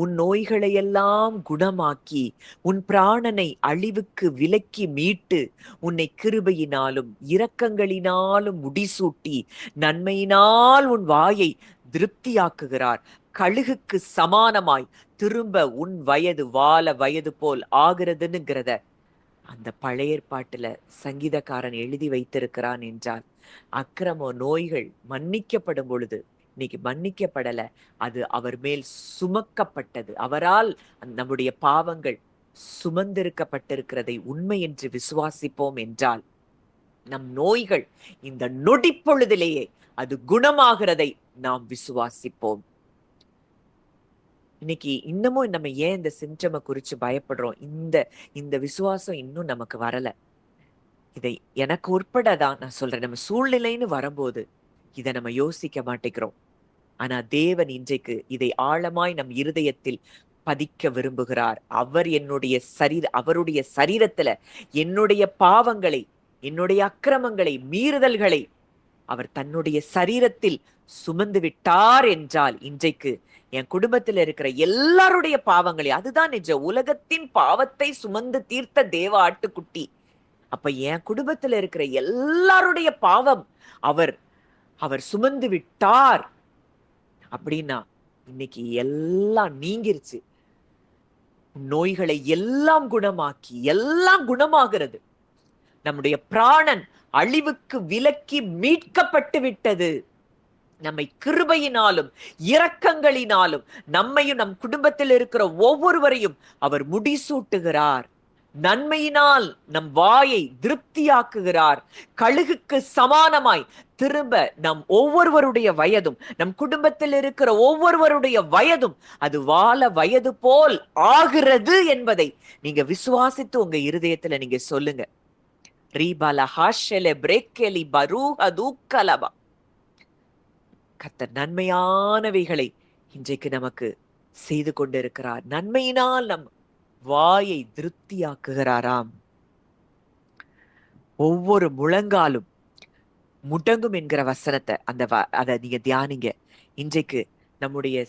A: உன் நோய்களை எல்லாம் குணமாக்கி உன் பிராணனை அழிவுக்கு விலக்கி மீட்டு உன்னை கிருபையினாலும் இரக்கங்களினாலும் முடிசூட்டி நன்மையினால் உன் வாயை திருப்தியாக்குகிறார். கழுகுக்கு சமானமாய் திரும்ப உன் வயது வால வயது போல் ஆகிறதுங்கிறத அந்த பழைய ஏற்பாட்டுல சங்கீதக்காரன் எழுதி வைத்திருக்கிறான் என்றால் அக்கிரம நோய்கள் மன்னிக்கப்படும் பொழுது இன்னைக்கு மன்னிக்கப்படல, அது அவர் மேல் சுமக்கப்பட்டது. அவரால் நம்முடைய பாவங்கள் சுமந்திருக்கப்பட்டிருக்கிறதை உண்மை என்று விசுவாசிப்போம் என்றால் நம் நோய்கள் இந்த நொடி பொழுதிலேயே அது குணமாகிறதை நாம் விசுவாசிப்போம். இன்னைக்கு இன்னமும் நம்ம ஏன் இந்த சிம்டமை குறிச்சு பயப்படுறோம்? இந்த விசுவாசம் இன்னும் நமக்கு வரல. இதை எனக்கு உட்படதான் நான் சொல்றேன். நம்ம சூழ்நிலைன்னு வரும்போது இதை நம்ம யோசிக்க மாட்டேங்கிறோம். ஆனா தேவன் இன்றைக்கு இதை ஆழமாய் நம் இருதயத்தில் பதிக்க விரும்புகிறார். அவருடைய சரீரத்துல என்னுடைய பாவங்களை, என்னுடைய அக்கிரமங்களை, மீறுதல்களை அவர் தன்னுடைய சரீரத்தில் சுமந்து விட்டார் என்றால் இன்றைக்கு என் குடும்பத்துல இருக்கிற எல்லாருடைய பாவங்களை, அதுதான் நிஜம், உலகத்தின் பாவத்தை சுமந்து தீர்த்த தேவ ஆட்டுக்குட்டி. அப்ப என் குடும்பத்துல இருக்கிற எல்லாருடைய பாவம் அவர் சுமந்து விட்டார் அப்படின்னா இன்னைக்கு எல்லாம் நீங்கிருச்சு. நோய்களை எல்லாம் குணமாக்கி, எல்லாம் குணமாகிறது. நம்முடைய பிராணன் அழிவுக்கு விலக்கி மீட்கப்பட்டு விட்டது. நம்மை கிருபையினாலும் இரக்கங்களினாலும் நம்மையும் நம் குடும்பத்தில் இருக்கிற ஒவ்வொருவரையும் அவர் முடிசூட்டுகிறார். நன்மையினால் நம் வாயை திருப்தியாக்குகிறார். கழுகுக்கு சமானமாய் திரும்ப நம் ஒவ்வொருவருடைய வயதும், நம் குடும்பத்தில் இருக்கிற ஒவ்வொருவருடைய வயதும் அது வாழ வயது போல் ஆகிறது என்பதை நீங்க விசுவாசித்து உங்க இருதயத்துல நீங்க சொல்லுங்க. கர்த்தர் நன்மையானவைகளை இன்றைக்கு நமக்கு செய்து கொண்டிருக்கிறார். நன்மையினால் நம் வாயை திருப்தியாக்குகிறாராம். ஒவ்வொரு முழங்காலும் முடங்கும் என்கிற வசனத்தை அதை நீங்க தியானிங்க. இன்றைக்கு நம்முடைய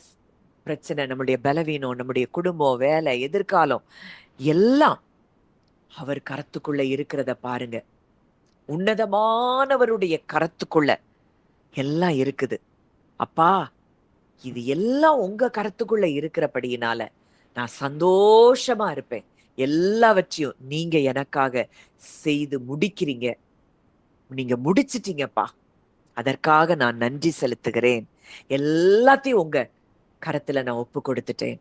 A: பிரச்சனை, நம்முடைய பலவீனம், நம்முடைய குடும்பம், வேலை, எதிர்காலம் எல்லாம் அவர் கரத்துக்குள்ள இருக்கிறத பாருங்க. உன்னதமானவருடைய கரத்துக்குள்ள எல்லாம் இருக்குது. அப்பா, இது எல்லாம் உங்க கரத்துக்குள்ள இருக்கிறபடியினால நான் சந்தோஷமா இருப்பேன். எல்லாவற்றையும் நீங்க எனக்காக செய்து முடிக்கிறீங்க. நீங்க முடிச்சிட்டீங்கப்பா, அதற்காக நான் நன்றி செலுத்துகிறேன். எல்லாத்தையும் உங்க கரத்துல நான் ஒப்பு கொடுத்துட்டேன்.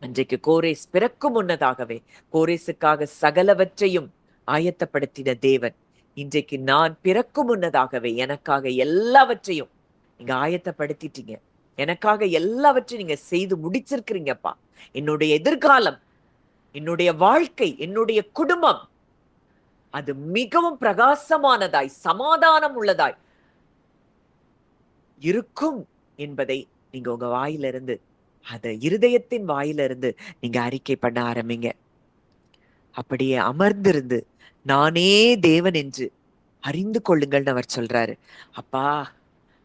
A: அன்றைக்கு கோரேஸ் பிறக்கும் முன்னதாகவே கோரேசுக்காக சகலவற்றையும் ஆயத்தப்படுத்தின தேவன், இன்றைக்கு நான் பிறக்கும் முன்னதாகவே எனக்காக எல்லாவற்றையும் நீங்க ஆயத்தப்படுத்திட்டீங்க. எனக்காக எல்லாவற்றையும் நீங்க செய்து முடிச்சிருக்கிறீங்கப்பா. என்னுடைய எதிர்காலம், என்னுடைய வாழ்க்கை, என்னுடைய குடும்பம் அது மிகவும் பிரகாசமானதாய் சமாதானம் உள்ளதாய் இருக்கும் என்பதை நீங்க உங்க வாயிலிருந்து, அத இருதயத்தின் வாயிலிருந்து நீங்க அறிக்கை பண்ண ஆரம்பிங்க. அப்படியே அமர்ந்திருந்து நானே தேவன் என்று அறிந்து கொள்ளுங்கள்னு அவர் சொல்றாரு. அப்பா,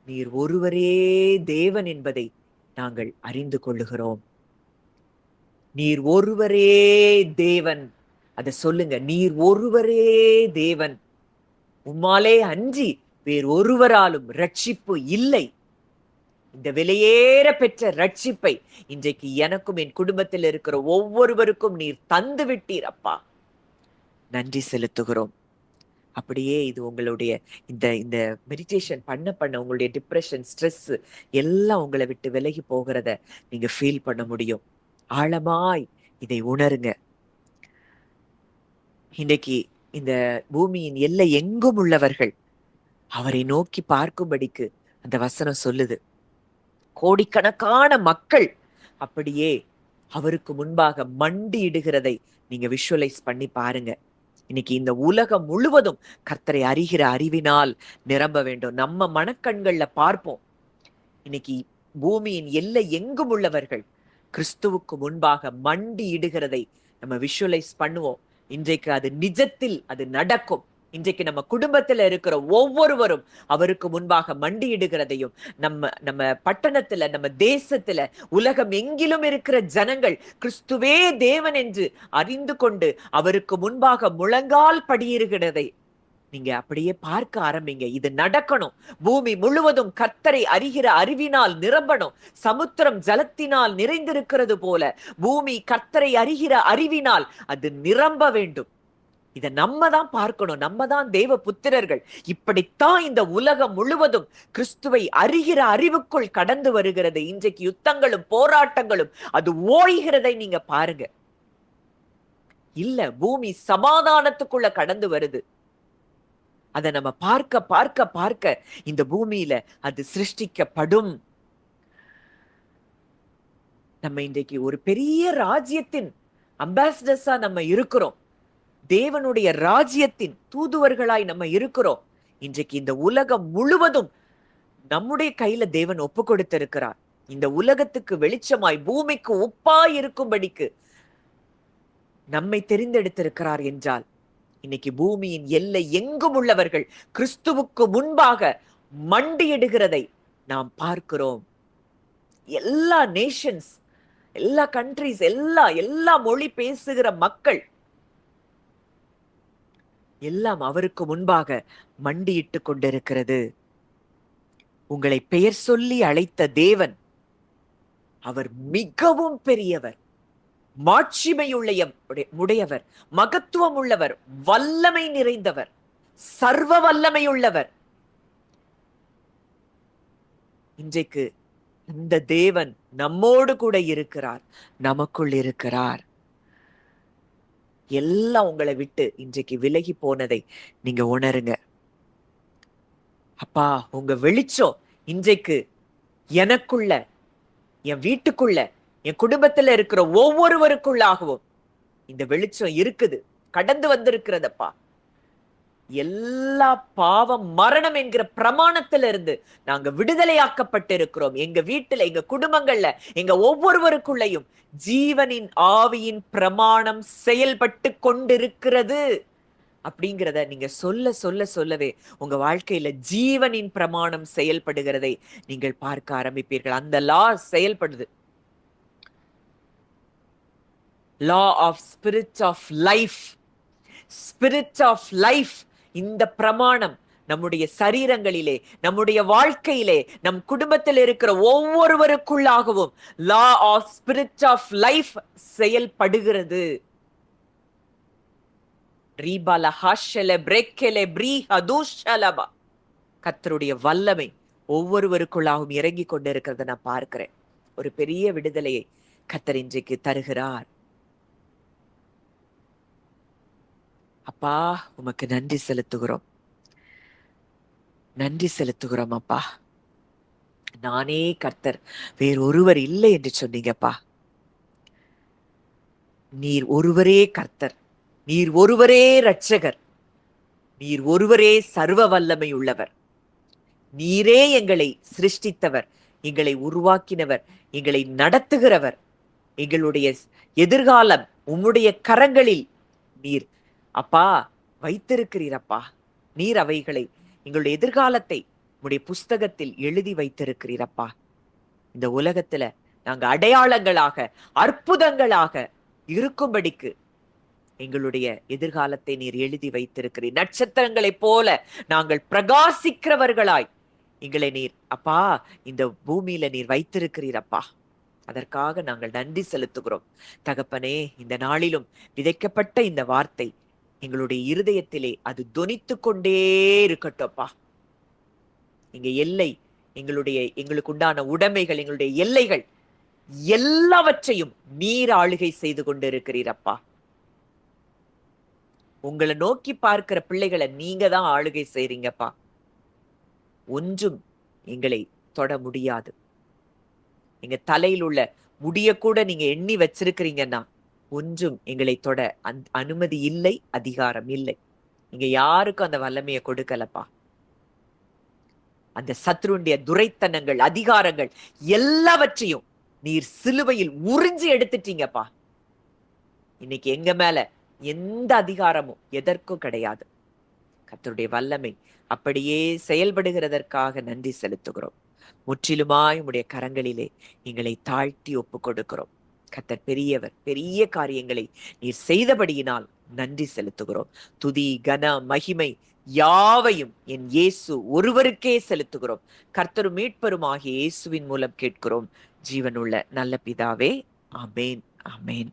A: நீர் ஒருவரே தேவன் என்பதை நாங்கள் அறிந்து கொள்ளுகிறோம். நீர் ஒருவரே தேவன், அத சொல்லுங்க. நீர் ஒருவரே தேவன், உம்மாலே அன்றி வேறு ஒருவராலும் ரட்சிப்பு இல்லை. இந்த விலையேற பெற்ற ரட்சிப்பை இன்றைக்கு எனக்கும் என் குடும்பத்தில் இருக்கிற ஒவ்வொருவருக்கும் நீர் தந்து விட்டீர் அப்பா. நன்றி செலுத்துகிறோம். அப்படியே இது உங்களுடைய இந்த இந்த மெடிடேஷன் பண்ண உங்களுடைய டிப்ரெஷன், ஸ்ட்ரெஸ் எல்லாம் உங்களை விட்டு விலகி போகிறத நீங்க ஃபீல் பண்ண முடியும். ஆழமாய் இதை உணருங்க. இன்னைக்கு இந்த பூமியின் எல்லை எங்கும் உள்ளவர்கள் அவரை நோக்கி பார்க்கும்படிக்கு அந்த வசனம் சொல்லுது. கோடிக்கணக்கான மக்கள் அப்படியே அவருக்கு முன்பாக மண்டியிடுகிறதை நீங்க விஷுவலைஸ் பண்ணி பாருங்க. இன்னைக்கு இந்த உலகம் முழுவதும் கர்த்தரை அறிகிற அறிவினால் நிரம்ப வேண்டும். நம்ம மனக்கண்கள்ல பார்ப்போம். இன்னைக்கு பூமியின் எல்லை எங்கும் உள்ளவர்கள் கிறிஸ்துவுக்கு முன்பாக மண்டியிடுகிறதை நம்ம விஷுவலைஸ் பண்ணுவோம். இன்றைக்கு அது நிஜத்தில் அது நடக்கும். இன்றைக்கு நம்ம குடும்பத்துல இருக்கிற ஒவ்வொருவரும் அவருக்கு முன்பாக மண்டியிடுகிறதையும், நம்ம பட்டணத்துல, நம்ம தேசத்துல, உலகம் எங்கிலும் இருக்கிற ஜனங்கள் கிறிஸ்துவே தேவன் என்று அறிந்து கொண்டு அவருக்கு முன்பாக முழங்கால் படியிருக்கிறதை நீங்க அப்படியே பார்க்க ஆரம்பிங்க. இது நடக்கணும். பூமி முழுவதும் கர்த்தரை அறிகிற அறிவினால் நிரம்பணும். சமுத்திரம் ஜலத்தினால் நிறைந்திருக்கிறது போல பூமி கர்த்தரை அறிகிற அறிவினால் அது நிரம்ப வேண்டும். இத நம்ம தான் பார்க்கணும். நம்ம தான் தேவ புத்திரர்கள். இப்படித்தான் இந்த உலகம் முழுவதும் கிறிஸ்துவை அறிகிற அறிவுக்குள் கடந்து வருகிறது. இன்றைக்கு யுத்தங்களும் போராட்டங்களும் அது ஓய்கிறதை நீங்க பாருங்க. இல்ல, பூமி சமாதானத்துக்குள்ள கடந்து வருது. அதை நம்ம பார்க்க பார்க்க பார்க்க இந்த பூமியில அது சிருஷ்டிக்கப்படும். நம்ம இன்றைக்கு ஒரு பெரிய ராஜ்யத்தின் அம்பாசிடர்ஸா நம்ம இருக்கிறோம். தேவனுடைய ராஜ்யத்தின் தூதுவர்களாய் நம்ம இருக்கிறோம். இன்றைக்கு இந்த உலகம் முழுவதும் நம்முடைய கையில தேவன் ஒப்பு கொடுத்திருக்கிறார். இந்த உலகத்துக்கு வெளிச்சமாய், பூமிக்கு உப்பாய் இருக்கும்படிக்கு நம்மை தெரிந்தெடுத்திருக்கிறார் என்றால், இன்னைக்கு பூமியின் எல்லை எங்கும் உள்ளவர்கள் கிறிஸ்துவுக்கு முன்பாக மண்டியிடுகிறதை நாம் பார்க்கிறோம். எல்லா நேஷன்ஸ், எல்லா கண்ட்ரிஸ், எல்லா மொழி பேசுகிற மக்கள் எல்லாம் அவருக்கு முன்பாக மண்டியிட்டு கொண்டிருக்கிறது. உங்களை பெயர் சொல்லி அழைத்த தேவன் அவர் மிகவும் பெரியவர். உடையவர், மகத்துவம் உள்ளவர், வல்லமை நிறைந்தவர், சர்வ வல்லமை உள்ளவர். இன்றைக்கு இந்த தேவன் நம்மோடு கூட இருக்கிறார், நமக்குள் இருக்கிறார். எல்லாம் உங்களை விட்டு இன்றைக்கு விலகி போனதை நீங்க உணருங்க. அப்பா, உங்க வெளிச்சம் இன்றைக்கு எனக்குள்ள, என் வீட்டுக்குள்ள, என் குடும்பத்துல இருக்கிற ஒவ்வொருவருக்குள்ளாகவும் இந்த வெளிச்சம் இருக்குது, கடந்து வந்திருக்கிறதப்பா. எல்லா பாவம் மரணம் என்கிற பிரமாணத்திலிருந்து நாங்க விடுதலையாக்கப்பட்டிருக்கிறோம். எங்க வீட்டுல, எங்க குடும்பங்கள்ல, எங்க ஒவ்வொருவருக்குள்ளையும் ஜீவனின் ஆவியின் பிரமாணம் செயல்பட்டு கொண்டிருக்கிறது அப்படிங்கிறத நீங்க சொல்ல சொல்ல சொல்லவே உங்க வாழ்க்கையில ஜீவனின் பிரமாணம் செயல்படுகிறதை நீங்கள் பார்க்க ஆரம்பிப்பீர்கள். அந்த லா செயல்படுது. Law of spirit of life, spirit of life. இந்த பிரமாணம் நம்முடைய சரீரங்களிலே, நம்முடைய வாழ்க்கையிலே, நம் குடும்பத்தில் இருக்கிற ஒவ்வொருவருக்குள்ளாகவும் law of spirit of life செயல்படுகிறது. கர்த்தருடைய வல்லமை ஒவ்வொருவருக்குள்ளாகவும் இறங்கி கொண்டு இருக்கிறத நான் பார்க்கிறேன். ஒரு பெரிய விடுதலையை கர்த்தர் இன்றைக்கு தருகிறார். அப்பா, உமக்கு நன்றி செலுத்துகிறோம், நன்றி செலுத்துகிறோம் அப்பா. நானே கர்த்தர், வேறொருவர் இல்லை என்று சொன்னீங்கப்பா. நீர் ஒருவரே கர்த்தர், நீர் ஒருவரே இரட்சகர், நீர் ஒருவரே சர்வ வல்லமை உள்ளவர். நீரே எங்களை சிருஷ்டித்தவர், எங்களை உருவாக்கினவர், எங்களை நடத்துகிறவர். எங்களுடைய எதிர்காலம் உம்முடைய கரங்களில் நீர் அப்பா வைத்திருக்கிறீரப்பா. நீர் அவைகளை, எங்களுடைய எதிர்காலத்தை உம்முடைய புஸ்தகத்தில் எழுதி வைத்திருக்கிறீரப்பா. இந்த உலகத்துல நாங்க அடையாளங்களாக, அற்புதங்களாக இருக்கும்படிக்கு எங்களுடைய எதிர்காலத்தை நீர் எழுதி வைத்திருக்கிறீர். நட்சத்திரங்களைப் போல நாங்கள் பிரகாசிக்கிறவர்களாய் எங்களை நீர் அப்பா இந்த பூமியில நீர் வைத்திருக்கிறீரப்பா. அதற்காக நாங்கள் நன்றி செலுத்துகிறோம் தகப்பனே. இந்த நாளிலும் விதைக்கப்பட்ட இந்த வார்த்தை எங்களுடைய இருதயத்திலே அது தொனித்து கொண்டே இருக்கட்டும்ப்பா. எங்க எல்லை, எங்களுக்கு உண்டான உடைமைகள், எங்களுடைய எல்லைகள் எல்லாவற்றையும் நீர் ஆளுகை செய்து கொண்டு இருக்கிறீரப்பா. உங்களை நோக்கி பார்க்கிற பிள்ளைகளை நீங்க தான் ஆளுகை செய்றீங்கப்பா. ஒன்றும் எங்களை தொட முடியாது. எங்க தலையில் உள்ள முடிய கூட நீங்க எண்ணி வச்சிருக்கிறீங்கன்னா ஒன்றும் எங்களை தொட அனுமதி இல்லை, அதிகாரம் இல்லை. நீங்க யாருக்கும் அந்த வல்லமையை கொடுக்கலப்பா. அந்த சத்ருடைய துரைத்தனங்கள், அதிகாரங்கள் எல்லாவற்றையும் நீர் சிலுவையில் உறிஞ்சி எடுத்துட்டீங்கப்பா. இன்னைக்கு எங்க மேல எந்த அதிகாரமும் எதற்கும் கிடையாது. கர்த்தருடைய வல்லமை அப்படியே செயல்படுகிறதற்காக நன்றி செலுத்துகிறோம். முற்றிலுமாய் உம்முடைய கரங்களிலே எங்களை தாழ்த்தி ஒப்பு கொடுக்கிறோம். கர்த்தர் பெரியவர், பெரிய காரியங்களை நீர் செய்தபடியினால் நன்றி செலுத்துகிறோம். துதி, கன, மகிமை யாவையும் என் இயேசு ஒருவருக்கே செலுத்துகிறோம். கர்த்தரும் மீட்பரும் ஆகிய இயேசுவின் மூலம் கேட்கிறோம் ஜீவனுள்ள நல்ல பிதாவே. ஆமேன், ஆமேன்.